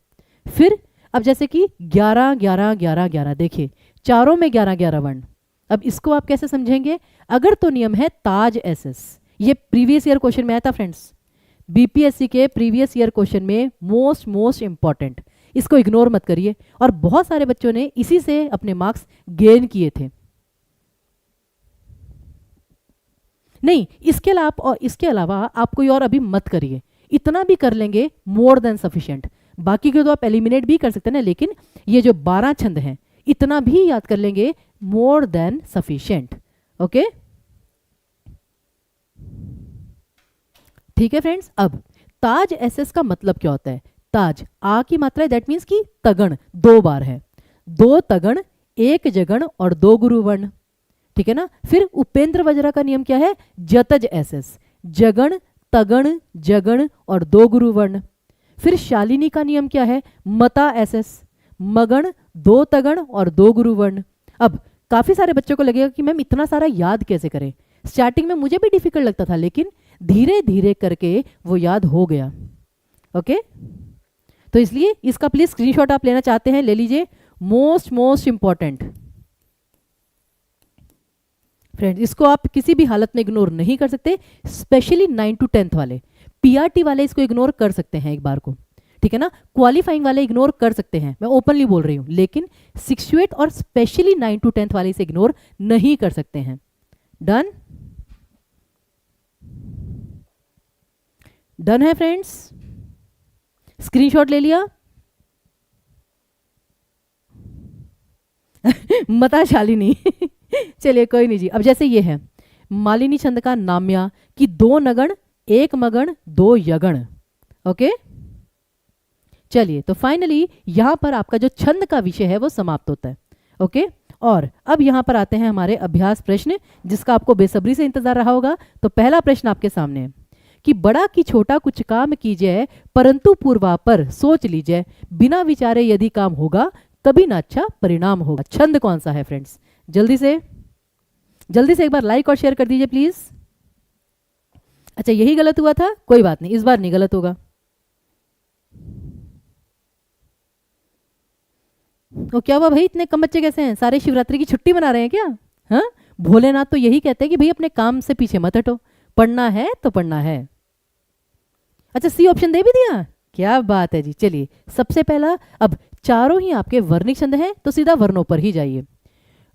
फिर अब जैसे कि 11 11 11 11, देखिए चारों में 11 11 वर्ण। अब इसको आप कैसे समझेंगे? अगर तो नियम है ताज एसएस, ये प्रीवियस ईयर क्वेश्चन में आया था फ्रेंड्स, बीपीएससी के प्रीवियस ईयर क्वेश्चन में मोस्ट इंपॉर्टेंट, इसको इग्नोर मत करिए। और बहुत सारे बच्चों ने इसी से अपने मार्क्स गेन किए थे। नहीं, इसके अलावा आप कोई और अभी मत करिए, इतना भी कर लेंगे मोर देन सफिशिएंट। बाकी के तो आप एलिमिनेट भी कर सकते हैं ना, लेकिन ये जो 12 छंद हैं इतना भी याद कर लेंगे, मोर देन सफिशिएंट। ओके, ठीक है फ्रेंड्स। अब ताज एसएस का मतलब क्या होता है? ताज, आ की मात्रा है, दैट मीन्स कि तगण 2 बार है, 2 तगण 1 जगण और 2 गुरु वर्ण, ठीक है ना। फिर उपेंद्र वज्रा का नियम क्या है? जतज एसएस, जगण तगण जगण और 2 गुरु वर्ण। फिर शालिनी का नियम क्या है? मता एसएस, मगण 2 तगण और 2 गुरु वर्ण। अब काफी सारे बच्चों को लगेगा कि मैम इतना सारा याद कैसे करें? स्टार्टिंग में मुझे भी डिफिकल्ट लगता था, लेकिन धीरे धीरे करके वो याद हो गया। ओके, तो इसलिए इसका प्लीज स्क्रीनशॉट आप लेना चाहते हैं ले लीजिए, मोस्ट इंपॉर्टेंट फ्रेंड्स। इसको आप किसी भी हालत में इग्नोर नहीं कर सकते, स्पेशली 9 to 10th वाले। पीआरटी वाले इसको इग्नोर कर सकते हैं एक बार को, ठीक है ना। क्वालिफाइंग वाले इग्नोर कर सकते हैं, मैं ओपनली बोल रही हूं, लेकिन 6 to 8 और स्पेशली 9 to 10th वाले इसे इग्नोर नहीं कर सकते हैं। डन, डन है फ्रेंड्स, स्क्रीनशॉट ले लिया? मता शालिनी चलिए कोई नहीं जी। अब जैसे ये है मालिनी छंद का नाम्या कि 2 नगण 1 मगण 2 यगण। ओके, चलिए तो फाइनली यहां पर आपका जो छंद का विषय है वो समाप्त होता है। ओके, और अब यहां पर आते हैं हमारे अभ्यास प्रश्न, जिसका आपको बेसब्री से इंतजार रहा होगा। तो पहला प्रश्न आपके सामने है कि बड़ा कि छोटा कुछ काम कीजिए, परंतु पूर्वापर सोच लीजिए, बिना विचारे यदि काम होगा कभी ना अच्छा परिणाम होगा। छंद कौन सा है फ्रेंड्स? जल्दी से एक बार लाइक और शेयर कर दीजिए प्लीज। अच्छा यही गलत हुआ था, कोई बात नहीं, इस बार नहीं गलत होगा। तो क्या हुआ भाई, इतने कम बच्चे कैसे हैं? सारे शिवरात्रि की छुट्टी मना रहे हैं क्या? हाँ, भोलेनाथ तो यही कहते हैं कि भाई अपने काम से पीछे मत हटो, पढ़ना है तो पढ़ना है। अच्छा, सी ऑप्शन दे भी दिया, क्या बात है जी। चलिए सबसे पहला, अब चारों ही आपके वर्णिक छंद हैं तो सीधा वर्णों पर ही जाइए।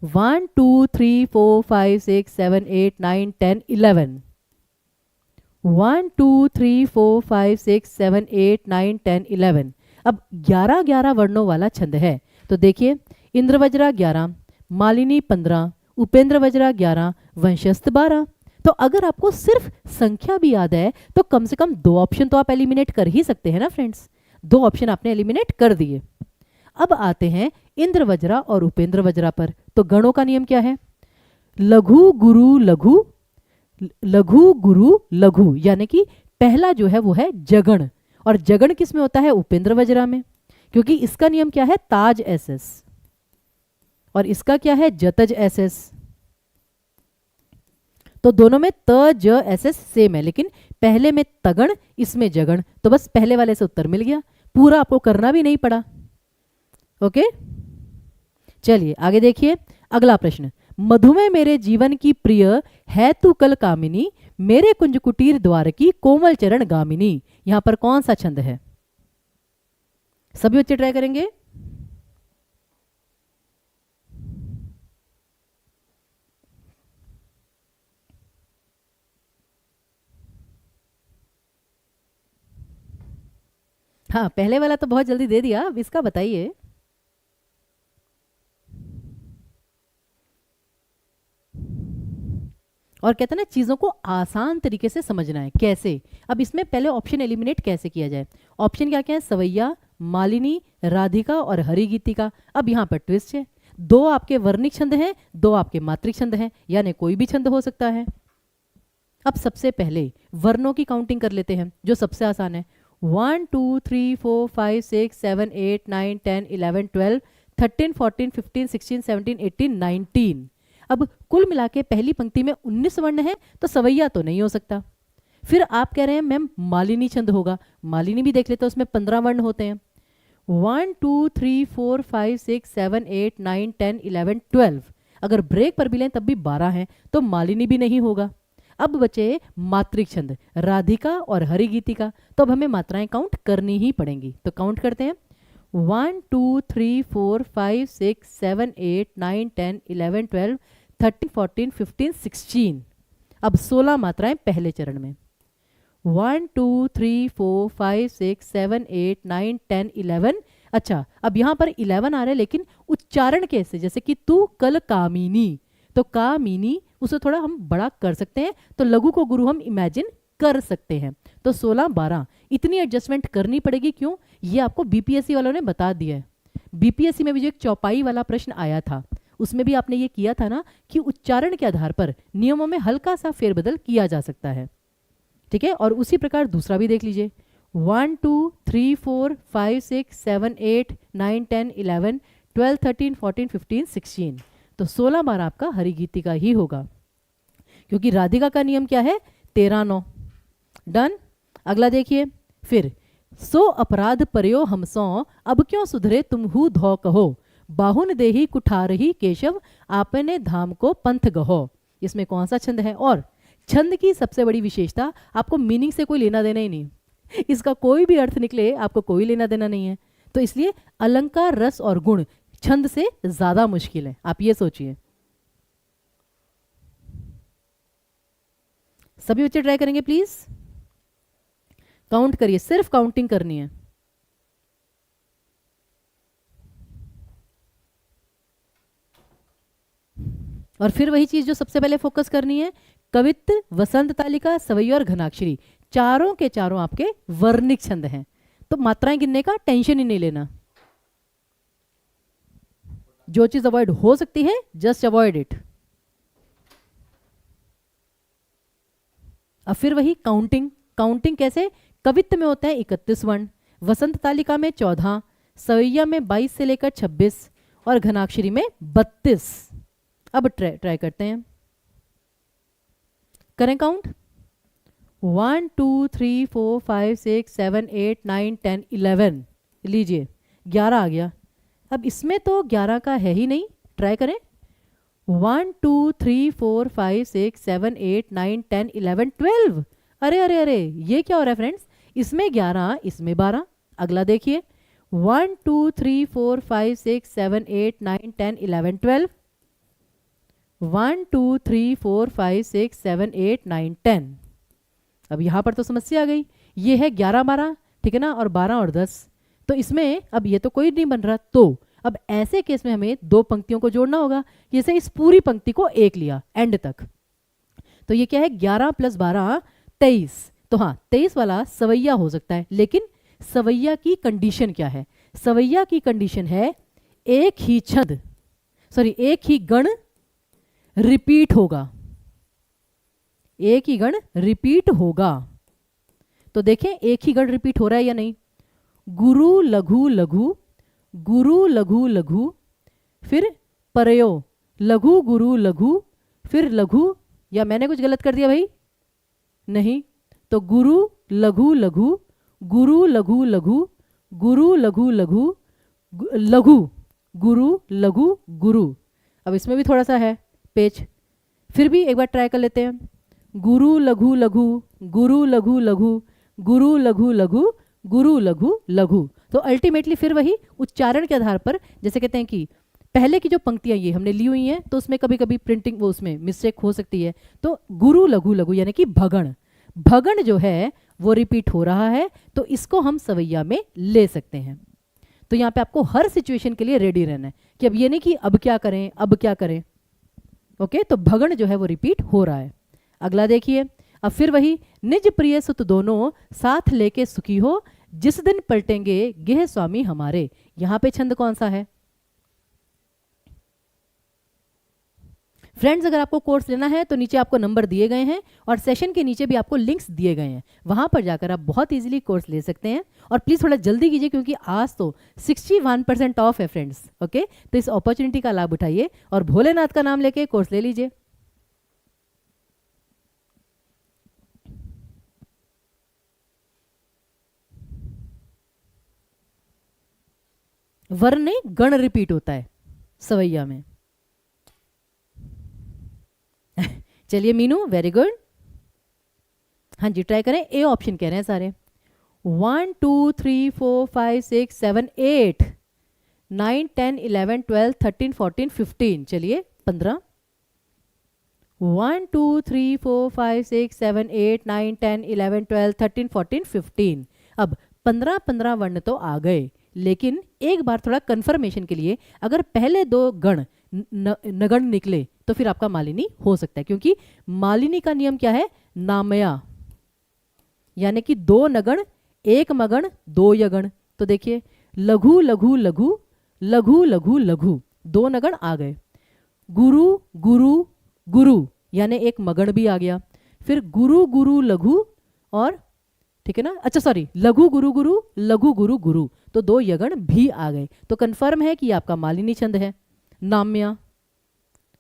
1 2 3 4 5 6 7 8 9 10 11। 1 2 3 4 5 6 7 8 9 10 11। अब 11 वर्णों वाला छंद है। तो देखिए, इंद्रवज्रा 11, मालिनी 15, उपेंद्र वज्रा 11, वंशस्थ 12। तो अगर आपको सिर्फ संख्या भी याद है तो कम से कम 2 ऑप्शन तो आप एलिमिनेट कर ही सकते हैं ना फ्रेंड्स। 2 ऑप्शन आपने एलिमिनेट कर दिए। अब आते हैं इंद्र वज्रा और उपेंद्र वज्रा पर। तो गणों का नियम क्या है? लघु गुरु लघु, लघु गुरु लघु, यानी कि पहला जो है वो है जगण, और जगण किस में होता है? उपेंद्र वज्रा में, क्योंकि इसका नियम क्या है? ताज एसएस, और इसका क्या है? जतज एसएस। तो दोनों में त ज एस एस सेम है, लेकिन पहले में तगण, इसमें जगण। तो बस पहले वाले से उत्तर मिल गया, पूरा आपको करना भी नहीं पड़ा। ओके, चलिए आगे देखिए अगला प्रश्न। मधुमेह मेरे जीवन की प्रिय है तू कल कामिनी, मेरे कुंज कुटीर द्वार की कोमल चरण गामिनी। यहां पर कौन सा छंद है? सभी बच्चे ट्राई करेंगे। हाँ, पहले वाला तो बहुत जल्दी दे दिया, अब इसका बताइए। और कहते हैं ना, चीज़ों को आसान तरीके से समझना है। कैसे? अब इसमें पहले ऑप्शन एलिमिनेट कैसे किया जाए। ऑप्शन क्या क्या है? सवैया, मालिनी, राधिका और हरिगीतिका। अब यहाँ पर ट्विस्ट है, 2 आपके वर्णिक छंद हैं, 2 आपके मात्रिक छंद हैं, यानी कोई भी छंद हो सकता है। अब सबसे पहले वर्णों की काउंटिंग कर लेते हैं, जो सबसे आसान है। 1 2 3 4 5 6 7 8 9 10 11 12 13 14 15 16 17 18 19। अब कुल मिला के पहली पंक्ति में 19 वर्ण है, तो सवैया तो नहीं हो सकता। फिर आप कह रहे हैं मैम मालिनी छंद होगा, मालिनी भी देख लेते हैं, उसमें 15 वर्ण होते हैं। 1 2 3 4 5 6 7 8 9 10 11 12, अगर ब्रेक पर भी लें तब भी 12 हैं, तो मालिनी भी नहीं होगा। अब बचे मात्रिक छंद राधिका और हरिगीतिका, तो अब हमें मात्राएं काउंट करनी ही पड़ेंगी। तो काउंट करते हैं। 1 2 3 4 5 6 7 8 9 10 11 12 13 14 15 16। अब 16 मात्राएं पहले चरण में। 1 2 3 4 5 6 7 8 9 10 11। अच्छा, अब यहां पर 11 आ रहे हैं, लेकिन उच्चारण कैसे? जैसे कि तू कल कामिनी, तो कामिनी उसे थोड़ा हम बड़ा कर सकते हैं, तो लघु को गुरु हम इमेजिन कर सकते हैं। तो 16 12 इतनी एडजस्टमेंट करनी पड़ेगी। क्यों? ये आपको बीपीएससी वालों ने बता दिया है। बीपीएससी में भी जो एक चौपाई वाला प्रश्न आया था, उसमें भी आपने ये किया था ना कि उच्चारण के आधार पर नियमों में हल्का सा फेरबदल किया जा सकता है। ठीक है, और उसी प्रकार दूसरा भी देख लीजिए। 1 2 3 4 5 6 7 8 9 10 11 12 13 14 15 16। तो 16 बार आपका हरिगीतिका ही होगा, क्योंकि राधिका का नियम क्या है? 13 9। डन। अगला देखिए फिर। सो अपराध पर्यो हमसो, अब क्यों सुधरे तुम हु धो कहो, बाहुन देही कुठारही केशव, आपने धाम को पंथ गहो। इसमें कौन सा छंद है? और छंद की सबसे बड़ी विशेषता, आपको मीनिंग से कोई लेना देना ही नहीं, इसका कोई भी अर्थ निकले आपको कोई लेना देना नहीं है। तो इसलिए अलंकार, रस और गुण छंद से ज्यादा मुश्किल है, आप ये सोचिए। सभी बच्चे ट्राई करेंगे प्लीज। काउंट करिए, सिर्फ काउंटिंग करनी है। और फिर वही चीज जो सबसे पहले फोकस करनी है, कवित्त, वसंत तालिका, सवैया और घनाक्षरी, चारों के चारों आपके वर्णिक छंद हैं। तो मात्राएं गिनने का टेंशन ही नहीं लेना। जो चीज अवॉइड हो सकती है, जस्ट अवॉइड इट। अब फिर वही काउंटिंग। काउंटिंग कैसे? कवित्त में होता है 31 वर्ण, वसंत तालिका में 14, सवैया में 22 से लेकर 26 और घनाक्षरी में 32। अब ट्राई करते हैं, करें काउंट। 1 2 3 4 5 6 7 8 9 10 11। लीजिए 11 आ गया। अब इसमें तो 11 का है ही नहीं, ट्राई करें। 1 2 3 4 5 6 7 8 9 10 11 12। अरे अरे अरे, ये क्या हो रहा है फ्रेंड्स, इसमें 11 इसमें 12। अगला देखिए 1 2 3 4 5 6 7 8 9 10 11 12। 1 2 3 4 5 6 7 8 9 10। अब यहाँ पर तो समस्या आ गई, ये है 11 12, ठीक है ना, और 12 और 10, तो इसमें अब ये तो कोई नहीं बन रहा। तो अब ऐसे केस में हमें दो पंक्तियों को जोड़ना होगा। जैसे इस पूरी पंक्ति को एक लिया एंड तक, तो ये क्या है 11 + 12 23। तो हाँ 23 वाला सवैया हो सकता है, लेकिन सवैया की कंडीशन क्या है? सवैया की कंडीशन है एक ही छंद, सॉरी एक ही गण रिपीट होगा, एक ही गण रिपीट होगा। तो देखें एक ही गण रिपीट हो रहा है या नहीं। गुरु लघु लघु, गुरु लघु लघु, फिर परयो लघु गुरु लघु, फिर लघु, या मैंने कुछ गलत कर दिया भाई? नहीं, तो गुरु लघु लघु, गुरु लघु लघु, गुरु लघु लघु, लघु गुरु लघु गुरु। अब इसमें भी थोड़ा सा है पेच, फिर भी एक बार ट्राई कर लेते हैं। गुरु लघु लघु, गुरु लघु लघु, गुरु लघु लघु, गुरु लघु लघु। तो अल्टीमेटली फिर वही उच्चारण के आधार पर, जैसे कहते हैं कि पहले की जो पंक्तियां ये हमने ली हुई हैं, तो उसमें कभी कभी प्रिंटिंग वो उसमें मिस्टेक हो सकती है। तो गुरु लघु लघु यानी कि भगण, भगण जो है वो रिपीट हो रहा है, तो इसको हम सवैया में ले सकते हैं। तो यहाँ पे आपको हर सिचुएशन के लिए रेडी रहना है कि अब ये नहीं कि अब क्या करें अब क्या करें। ओके, तो भगण जो है वो रिपीट हो रहा है। अगला देखिए, अब फिर वही निज प्रिय सुत दोनों साथ लेके सुखी हो, जिस दिन पलटेंगे गेह स्वामी हमारे। यहां पे छंद कौन सा है फ्रेंड्स? अगर आपको कोर्स लेना है तो नीचे आपको नंबर दिए गए हैं और सेशन के नीचे भी आपको लिंक्स दिए गए हैं, वहां पर जाकर आप बहुत इजीली कोर्स ले सकते हैं। और प्लीज थोड़ा जल्दी कीजिए क्योंकि आज तो 61% ऑफ है फ्रेंड्स। ओके, तो इस अपॉर्चुनिटी का लाभ उठाइए और भोलेनाथ का नाम लेके कोर्स ले लीजिए। वर्ण नहीं, गण रिपीट होता है सवैया में। चलिए मीनू, वेरी गुड। हाँ जी, ट्राई करें। ए ऑप्शन कह रहे हैं सारे। 1 2 3 4 5 6 7 8 9 10 11 12 13 14 15। चलिए 15। 1 2 3 4 5 6 7 8 9 10 11 12 13 14 15। अब 15 वर्ण तो आ गए, लेकिन एक बार थोड़ा कंफर्मेशन के लिए, अगर पहले दो गण नगण निकले तो फिर आपका मालिनी हो सकता है, क्योंकि मालिनी का नियम क्या है? नामया, यानी कि दो नगण एक मगण दो यगण। तो देखिए लघु लघु लघु, लघु लघु लघु, दो नगण आ गए। गुरु गुरु गुरु, यानी एक मगण भी आ गया। फिर गुरु गुरु लघु, और ठीक है ना, अच्छा सॉरी, लघु गुरु गुरु, लघु गुरु गुरु, तो दो यगण भी आ गए। तो कंफर्म है कि आपका मालिनी छंद है, नाम्या।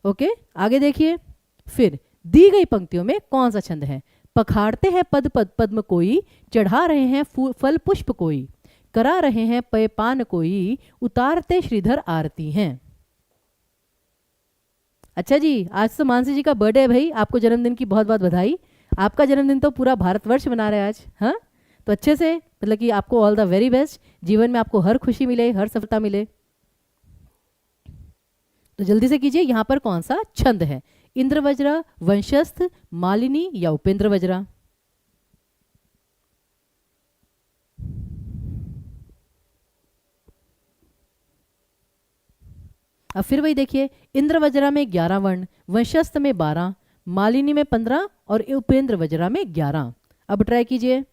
ओके, आगे देखिए। फिर दी गई पंक्तियों में कौन सा छंद है? पखाड़ते हैं पद पद पद्म कोई, चढ़ा रहे हैं फल पुष्प कोई, करा रहे हैं पय पान कोई, उतारते श्रीधर आरती हैं। अच्छा जी, आज तो मानसी जी का बर्थडे है भाई, आपको जन्मदिन की बहुत बहुत बधाई। आपका जन्मदिन तो पूरा भारतवर्ष मना रहा है आज। हाँ, तो अच्छे से, मतलब कि आपको ऑल द वेरी बेस्ट, जीवन में आपको हर खुशी मिले, हर सफलता मिले। तो जल्दी से कीजिए, यहां पर कौन सा छंद है? इंद्रवज्रा, वंशस्थ, मालिनी या उपेंद्र वज्रा? अब फिर वही देखिए, इंद्रवज्रा में 11 वर्ण, वंशस्थ में 12, मालिनी में 15 और उपेंद्र वज्रा में 11। अब ट्राई कीजिए।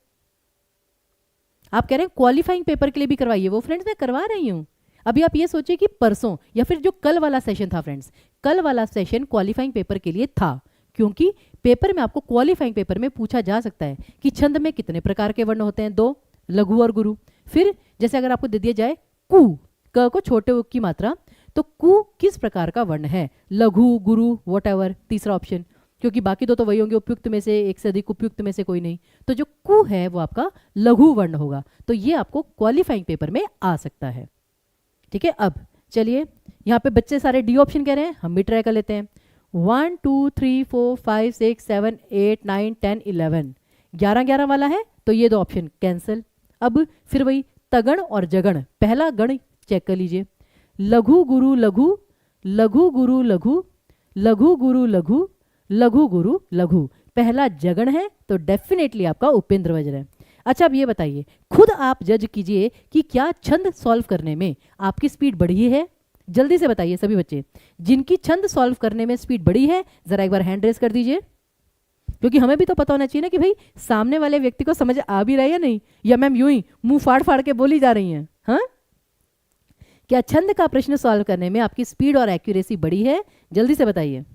आप कह रहे हैं क्वालिफाइंग पेपर के लिए भी करवाइए, वो फ्रेंड्स मैं करवा रही हूं। अभी आप ये सोचिए कि परसों या फिर जो कल वाला सेशन था फ्रेंड्स, कल वाला सेशन क्वालिफाइंग पेपर के लिए था, क्योंकि पेपर में आपको क्वालिफाइंग पेपर में पूछा जा सकता है कि छंद में कितने प्रकार के वर्ण होते हैं, 2, लघु और गुरु। फिर जैसे अगर आपको दे दिया जाए कु, क को छोटे उ की मात्रा, तो कु किस प्रकार का वर्ण है? लघु गुरु वॉटएवर, तीसरा ऑप्शन, क्योंकि बाकी दो तो वही होंगे उपयुक्त में से, एक से अधिक उपयुक्त में से कोई नहीं। तो जो कु है वो आपका लघु वर्ण होगा। तो ये आपको क्वालिफाइंग पेपर में आ सकता है। ठीक है, अब चलिए यहाँ पे बच्चे सारे डी ऑप्शन कह रहे हैं, हम भी ट्राई कर लेते हैं। 1 2 3 4 5 6 7 8 9 10 11, 11 वाला है तो ये 2 ऑप्शन कैंसिल। अब फिर वही तगण और जगण, पहला गण चेक कर लीजिए, लघु गुरु लघु, लघु गुरु लघु, लघु गुरु लघु, लघु गुरु लघु, पहला जगण है तो डेफिनेटली आपका उपेंद्र वज्र है। अच्छा अब ये बताइए, खुद आप जज कीजिए कि क्या छंद सॉल्व करने में आपकी स्पीड बढ़ी है। जल्दी से बताइए सभी बच्चे, जिनकी छंद सॉल्व करने में स्पीड बढ़ी है जरा एक बार हैंड रेस कर दीजिए, क्योंकि हमें भी तो पता होना चाहिए ना कि भाई सामने वाले व्यक्ति को समझ आ भी रहा है या नहीं, या मैम यूं ही मुंह फाड़ फाड़ के बोली जा रही हैं। हाँ, क्या छंद का प्रश्न सॉल्व करने में आपकी स्पीड और एक्यूरेसी बढ़ी है? जल्दी से बताइए।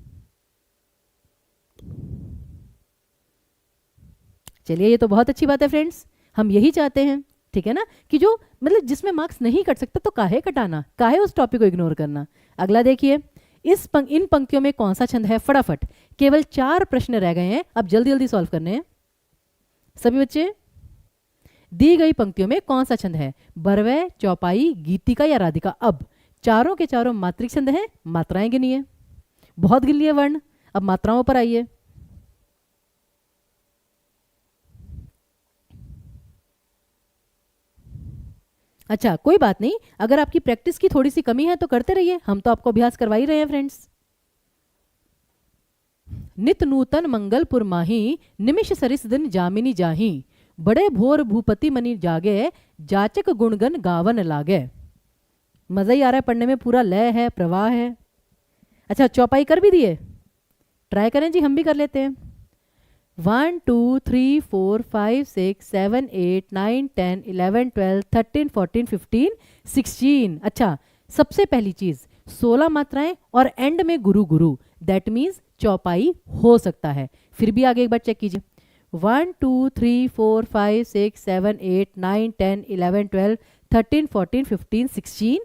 चलिए ये तो बहुत अच्छी बात है फ्रेंड्स, हम यही चाहते हैं, ठीक है ना, कि जो मतलब जिसमें मार्क्स नहीं कट सकता तो काहे कटाना, काहे उस टॉपिक को इग्नोर करना। अगला देखिए, इन पंक्तियों में कौन सा छंद है? फटाफट, केवल 4 प्रश्न रह गए हैं, अब जल्दी जल्दी सॉल्व करने हैं सभी बच्चे। दी गई पंक्तियों में कौन सा छंद है? बरवै, चौपाई, गीतिका या राधिका। अब चारों के चारों मात्रिक छंद हैं, मात्राएं गिनिए, बहुत गिन लिए वर्ण, अब मात्राओं पर आइए। अच्छा कोई बात नहीं, अगर आपकी प्रैक्टिस की थोड़ी सी कमी है तो करते रहिए, हम तो आपको अभ्यास करवा ही रहे हैं फ्रेंड्स। नित नूतन मंगलपुर माही, निमिष सरिस दिन जामिनी जाही, बड़े भोर भूपति मनि जागे, जाचक गुणगन गावन लागे। मजा ही आ रहा है पढ़ने में, पूरा लय है, प्रवाह है। अच्छा चौपाई कर भी दिए, ट्राई करें जी, हम भी कर लेते हैं। 1 2 3 4 5 6 7 8 9 10 11 12 13 14 15 16। अच्छा सबसे पहली चीज 16 मात्राएं और एंड में गुरु गुरु, दैट मीन्स चौपाई हो सकता है। फिर भी आगे एक बार चेक कीजिए, 1 2 3 4 5 6 7 8 9 10 11 12 13 14 15 16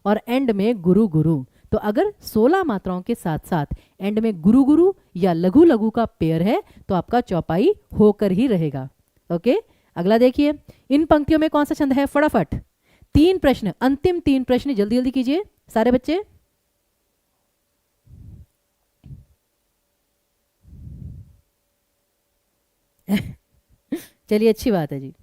और एंड में गुरु गुरु। तो अगर 16 मात्राओं के साथ साथ एंड में गुरु गुरु या लघु लघु का पेयर है तो आपका चौपाई होकर ही रहेगा। ओके अगला देखिए, इन पंक्तियों में कौन सा छंद है? फटाफट 3 प्रश्न, अंतिम 3 प्रश्न, जल्दी जल्दी कीजिए सारे बच्चे। चलिए अच्छी बात है जी।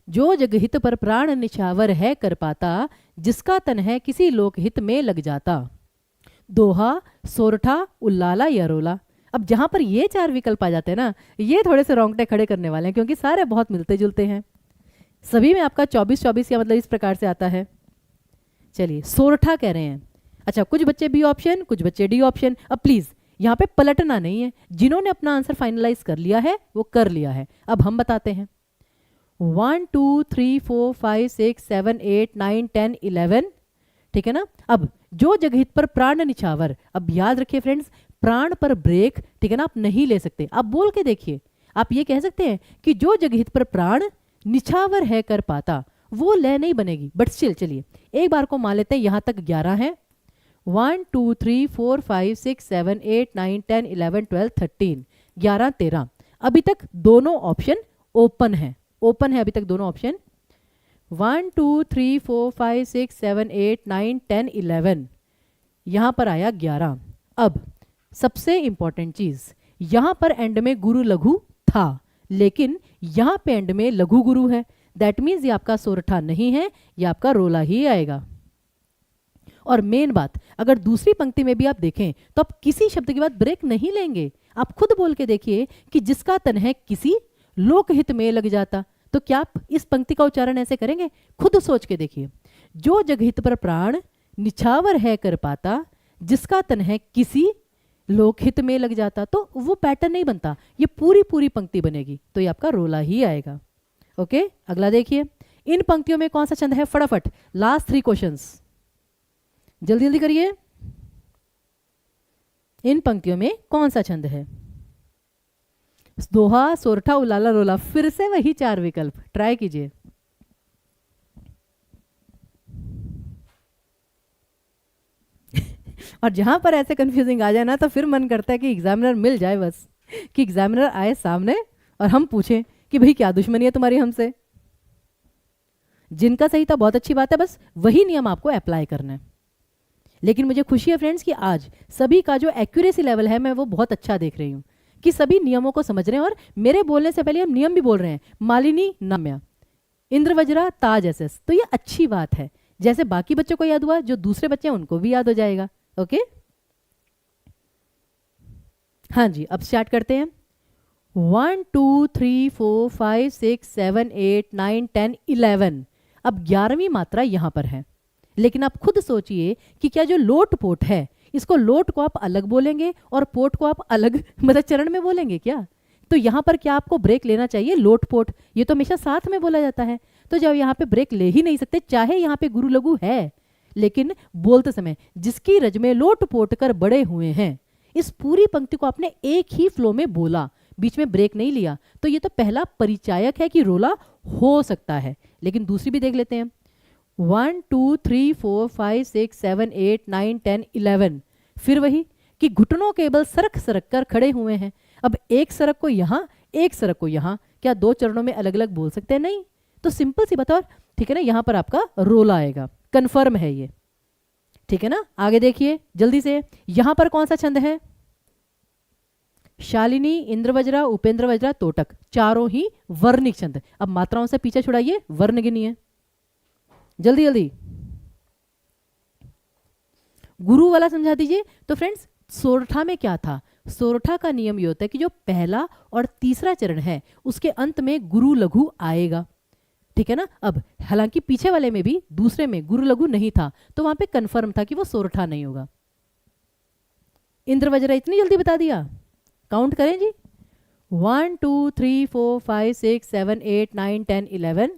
जो जगहित पर प्राण निछावर है कर पाता, जिसका तन है किसी लोक हित में लग जाता। दोहा, सोरठा, उल्लाला या रोला। अब जहां पर ये 4 विकल्प आ जाते हैं ना, ये थोड़े से रोंगटे खड़े करने वाले हैं, क्योंकि सारे बहुत मिलते जुलते हैं। सभी में आपका 24-24 या मतलब इस प्रकार से आता है। चलिए सोरठा कह रहे हैं। अच्छा कुछ बच्चे बी ऑप्शन, कुछ बच्चे डी ऑप्शन। अब प्लीज यहाँ पे पलटना नहीं है, जिन्होंने अपना आंसर फाइनलाइज कर लिया है वो कर लिया है। अब हम बताते हैं, 1 2 3 4 5 6 7 8 9 10 11, ठीक है ना। अब जो जगहित पर प्राण निछावर, अब याद रखिए फ्रेंड्स, प्राण पर ब्रेक, ठीक है ना, आप नहीं ले सकते। आप बोल के देखिए, आप ये कह सकते हैं कि जो जगहित पर प्राण निछावर है कर पाता, वो लय नहीं बनेगी, बट स्टिल चलिए एक बार को मान लेते हैं, यहां तक 11 है। 1 2 3 4 5 6 7 8 9 10 11 12 13 11 13। अभी तक दोनों ऑप्शन ओपन है, ओपन है अभी तक दोनों ऑप्शन। 1 2 3 4 5 6 7 8 9 10 11, यहां पर आया 11। अब सबसे इंपॉर्टेंट चीज, यहां पर एंड में गुरु लघु था, लेकिन यहां पे एंड में लघु गुरु है, दैट मीन्स ये आपका सोरठा नहीं है, ये आपका रोला ही आएगा। और मेन बात, अगर दूसरी पंक्ति में भी आप देखें तो आप किसी शब्द के बाद ब्रेक नहीं लेंगे। आप खुद बोल के देखिए कि जिसका तन है किसी लोकहित में लग जाता, तो क्या आप इस पंक्ति का उच्चारण ऐसे करेंगे? खुद सोच के देखिए, जो जगहित पर प्राण निछावर है कर पाता, जिसका तन है किसी लोकहित में लग जाता, तो वो पैटर्न नहीं बनता, ये पूरी पूरी पंक्ति बनेगी, तो ये आपका रोला ही आएगा। ओके अगला देखिए, इन पंक्तियों में कौन सा छंद है? फटाफट लास्ट 3 क्वेश्चंस, जल्दी जल्दी करिए। इन पंक्तियों में कौन सा छंद है? दोहा, सोरठा, उलाला, रोला। फिर से वही 4 विकल्प, ट्राई कीजिए। और जहां पर ऐसे कंफ्यूजिंग आ जाए ना, तो फिर मन करता है कि एग्जामिनर मिल जाए बस, कि एग्जामिनर आए सामने और हम पूछें कि भाई क्या दुश्मनी है तुम्हारी हमसे। जिनका सही था बहुत अच्छी बात है, बस वही नियम आपको अप्लाई करना है। लेकिन मुझे खुशी है फ्रेंड्स कि आज सभी का जो एक्यूरेसी लेवल है मैं वो बहुत अच्छा देख रही हूँ कि सभी नियमों को समझ रहे हैं और मेरे बोलने से पहले हम नियम भी बोल रहे हैं। मालिनी नाम्या, इंद्रवज्रा ताज एसएस, तो ये अच्छी बात है। जैसे बाकी बच्चों को याद हुआ, जो दूसरे बच्चे हैं उनको भी याद हो जाएगा। ओके, हाँ जी, अब स्टार्ट करते हैं। 1 2 3 4 5 6 7 8 9 10 11। अब 11वीं मात्रा यहां पर है, लेकिन आप खुद सोचिए कि क्या जो लोट पोट है, इसको लोट को आप अलग बोलेंगे और पोट को आप अलग मतलब चरण में बोलेंगे क्या? तो यहां पर क्या आपको ब्रेक लेना चाहिए? लोट पोट ये तो हमेशा साथ में बोला जाता है, तो जब यहां पे ब्रेक ले ही नहीं सकते, चाहे यहां पे गुरु लघु है, लेकिन बोलते समय जिसकी रज में लोट पोट कर बड़े हुए हैं, इस पूरी पंक्ति को आपने एक ही फ्लो में बोला, बीच में ब्रेक नहीं लिया, तो ये तो पहला परिचायक है कि रोला हो सकता है। लेकिन दूसरी भी देख लेते हैं। 1 2 3 4 5 6 7 8 9 10 11। फिर वही कि घुटनों केवल सरक सरक कर खड़े हुए हैं। अब एक सरक को यहाँ, एक सरक को यहाँ, क्या दो चरणों में अलग अलग बोल सकते हैं? नहीं। तो सिंपल सी बताओ, ठीक है ना, यहाँ पर आपका रोला आएगा, कंफर्म है ये, ठीक है ना। आगे देखिए जल्दी से, यहां पर कौन सा छंद है? शालिनी, इंद्रवज्रा, उपेंद्र वज्रा, तोटक, चारों ही वर्णिक छंद। अब मात्राओं से पीछे छुड़ाइए, वर्ण गिनिए जल्दी जल्दी। गुरु वाला समझा दीजिए। तो फ्रेंड्स सोरठा में क्या था? सोरठा का नियम ये होता है कि जो पहला और तीसरा चरण है उसके अंत में गुरु लघु आएगा, ठीक है ना। अब हालांकि पीछे वाले में भी दूसरे में गुरु लघु नहीं था, तो वहां पे कंफर्म था कि वो सोरठा नहीं होगा। इंद्रवज्रा इतनी जल्दी बता दिया? काउंट करें जी। 1 2 3 4 5 6 7 8 9 10 11।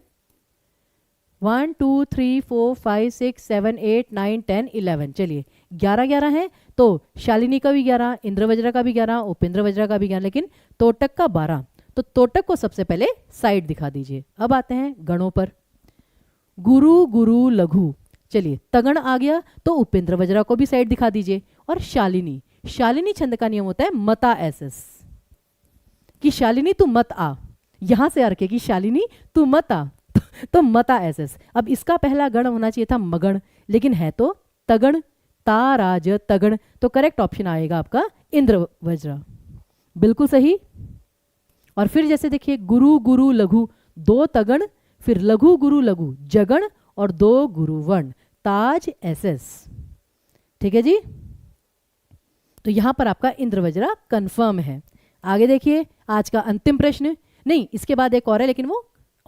1 2 3 4 5 6 7 8 9 10 11। चलिए 11 11 है, तो शालिनी का भी 11, इंद्रवज्रा का भी 11, उपेंद्र वज्रा का भी 11, लेकिन तोटक का 12। तो तोटक को सबसे पहले साइड दिखा दीजिए। अब आते हैं गणों पर। गुरु गुरु लघु, चलिए तगण आ गया तो उपेंद्र वज्रा को भी साइड दिखा दीजिए। और शालिनी, शालिनी छंद का नियम होता है मता एसएस, कि शालिनी तू मत आ, यहां से अर्के कि शालिनी तू मत आ, तो मता एसएस। अब इसका पहला गण होना चाहिए था मगण, लेकिन है तो तगण, ताराज तगण, तो करेक्ट ऑप्शन आएगा आपका इंद्र वज्रा, बिल्कुल सही। और फिर जैसे देखिए गुरु गुरु लघु, दो तगण, फिर लघु गुरु लघु जगण और दो गुरु वर्ण, ताज एसएस, ठीक है जी। तो यहां पर आपका इंद्रवज्रा कंफर्म है। आगे देखिए आज का अंतिम प्रश्न, नहीं इसके बाद एक और है लेकिन वो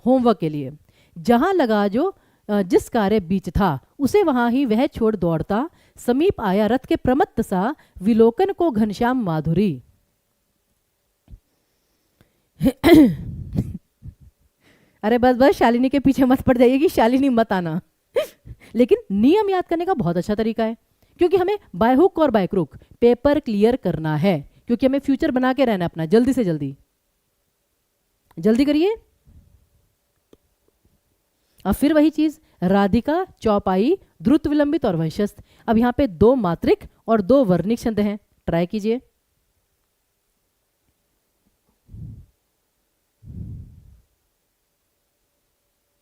होमवर्क के लिए। जहां लगा जो जिस कार्य बीच था उसे वहां ही वह छोड़ दौड़ता, समीप आया रथ के प्रमत्त सा, विलोकन को घनश्याम माधुरी। अरे बस बस शालिनी के पीछे मत पड़ जाइए कि शालिनी मत आना। लेकिन नियम याद करने का बहुत अच्छा तरीका है, क्योंकि हमें बाय हुक और बाय क्रुक पेपर क्लियर करना है, क्योंकि हमें फ्यूचर बना के रहना अपना। जल्दी से जल्दी जल्दी करिए। अब फिर वही चीज, राधिका, चौपाई, द्रुत विलंबित और वंशस्थ। अब यहां पे दो मात्रिक और दो वर्णिक छंद हैं, ट्राई कीजिए।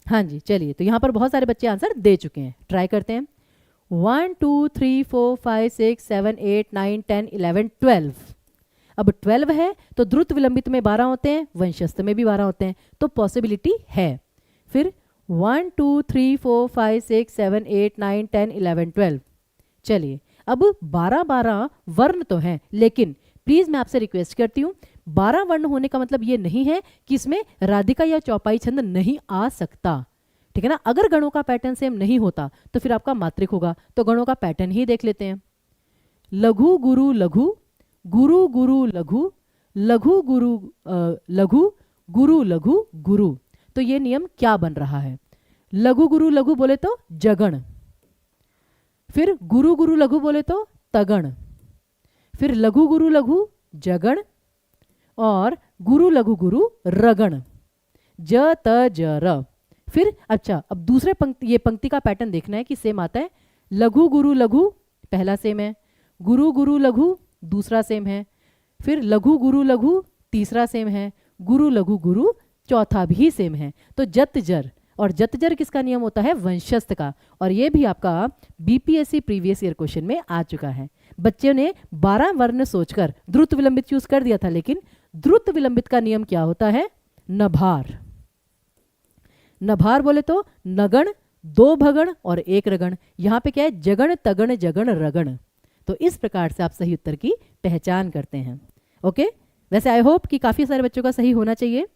हाँ जी चलिए, तो यहां पर बहुत सारे बच्चे आंसर दे चुके हैं, ट्राई करते हैं। 1 2 3 4 5 6 7 8 9 10 11 12। अब 12 है तो द्रुत विलंबित में 12 होते हैं, वंशस्थ में भी 12 होते हैं, तो पॉसिबिलिटी है। फिर 1 2 3 4 5 6 7 8 9 10 11 12। चलिए अब 12 12 वर्ण तो हैं, लेकिन प्लीज मैं आपसे रिक्वेस्ट करती हूं, 12 वर्ण होने का मतलब ये नहीं है कि इसमें राधिका या चौपाई छंद नहीं आ सकता, ठीक है ना। अगर गणों का पैटर्न सेम नहीं होता तो फिर आपका मात्रिक होगा, तो गणों का पैटर्न ही देख लेते हैं। लघु गुरु लघु, गुरु गुरु लघु, लघु गुरु लघु, गुरु लघु गुरु। तो ये नियम क्या बन रहा है? लघु गुरु लघु बोले तो जगण, फिर गुरु गुरु लघु बोले तो तगण, फिर लघु गुरु लघु जगण और गुरु लघु गुरु रगण, ज त ज र। फिर अच्छा अब दूसरे पंक्ति, ये पंक्ति का पैटर्न देखना है कि सेम आता है। लघु गुरु लघु पहला सेम है, गुरु गुरु लघु दूसरा सेम है, फिर लघु गुरु लघु तीसरा सेम है, गुरु लघु गुरु चौथा भी सेम है। तो जत जर, और जत जर किसका नियम होता है? वंशस्थ का। और ये भी आपका बीपीएससी प्रीवियस ईयर क्वेश्चन में आ चुका है। बच्चे ने 12 वर्ण सोचकर द्रुत विलंबित चूज कर दिया था, लेकिन द्रुत विलंबित का नियम क्या होता है? नभार। नभार बोले तो नगण, 2 भगण और 1 रगण। यहां पे क्या है? जगण तगण जगण रगण। तो इस प्रकार से आप सही उत्तर की पहचान करते हैं। ओके, वैसे आई होप कि काफी सारे बच्चों का सही होना चाहिए।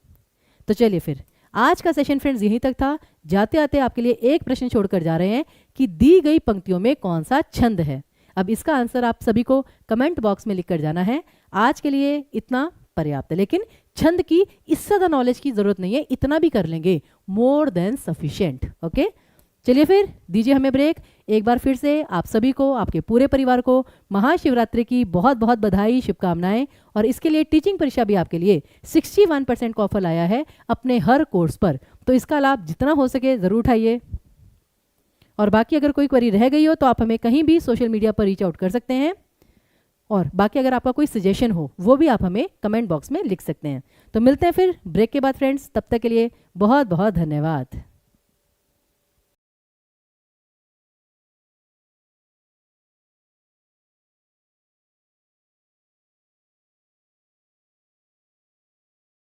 तो चलिए फिर आज का सेशन फ्रेंड्स यहीं तक था। जाते आते आपके लिए एक प्रश्न छोड़कर जा रहे हैं कि दी गई पंक्तियों में कौन सा छंद है। अब इसका आंसर आप सभी को कमेंट बॉक्स में लिखकर जाना है। आज के लिए इतना पर्याप्त है, लेकिन छंद की इससे ज़्यादा नॉलेज की जरूरत नहीं है, इतना भी कर लेंगे, मोर देन सफिशिएंट। ओके, चलिए फिर दीजिए हमें ब्रेक। एक बार फिर से आप सभी को, आपके पूरे परिवार को महाशिवरात्रि की बहुत बहुत बधाई, शुभकामनाएं। और इसके लिए टीचिंग परीक्षा भी आपके लिए 61% का ऑफर आया है अपने हर कोर्स पर, तो इसका लाभ जितना हो सके ज़रूर उठाइए। और बाकी अगर कोई क्वेरी रह गई हो तो आप हमें कहीं भी सोशल मीडिया पर रीच आउट कर सकते हैं। और बाकी अगर आपका कोई सजेशन हो वो भी आप हमें कमेंट बॉक्स में लिख सकते हैं। तो मिलते हैं फिर ब्रेक के बाद फ्रेंड्स, तब तक के लिए बहुत बहुत धन्यवाद।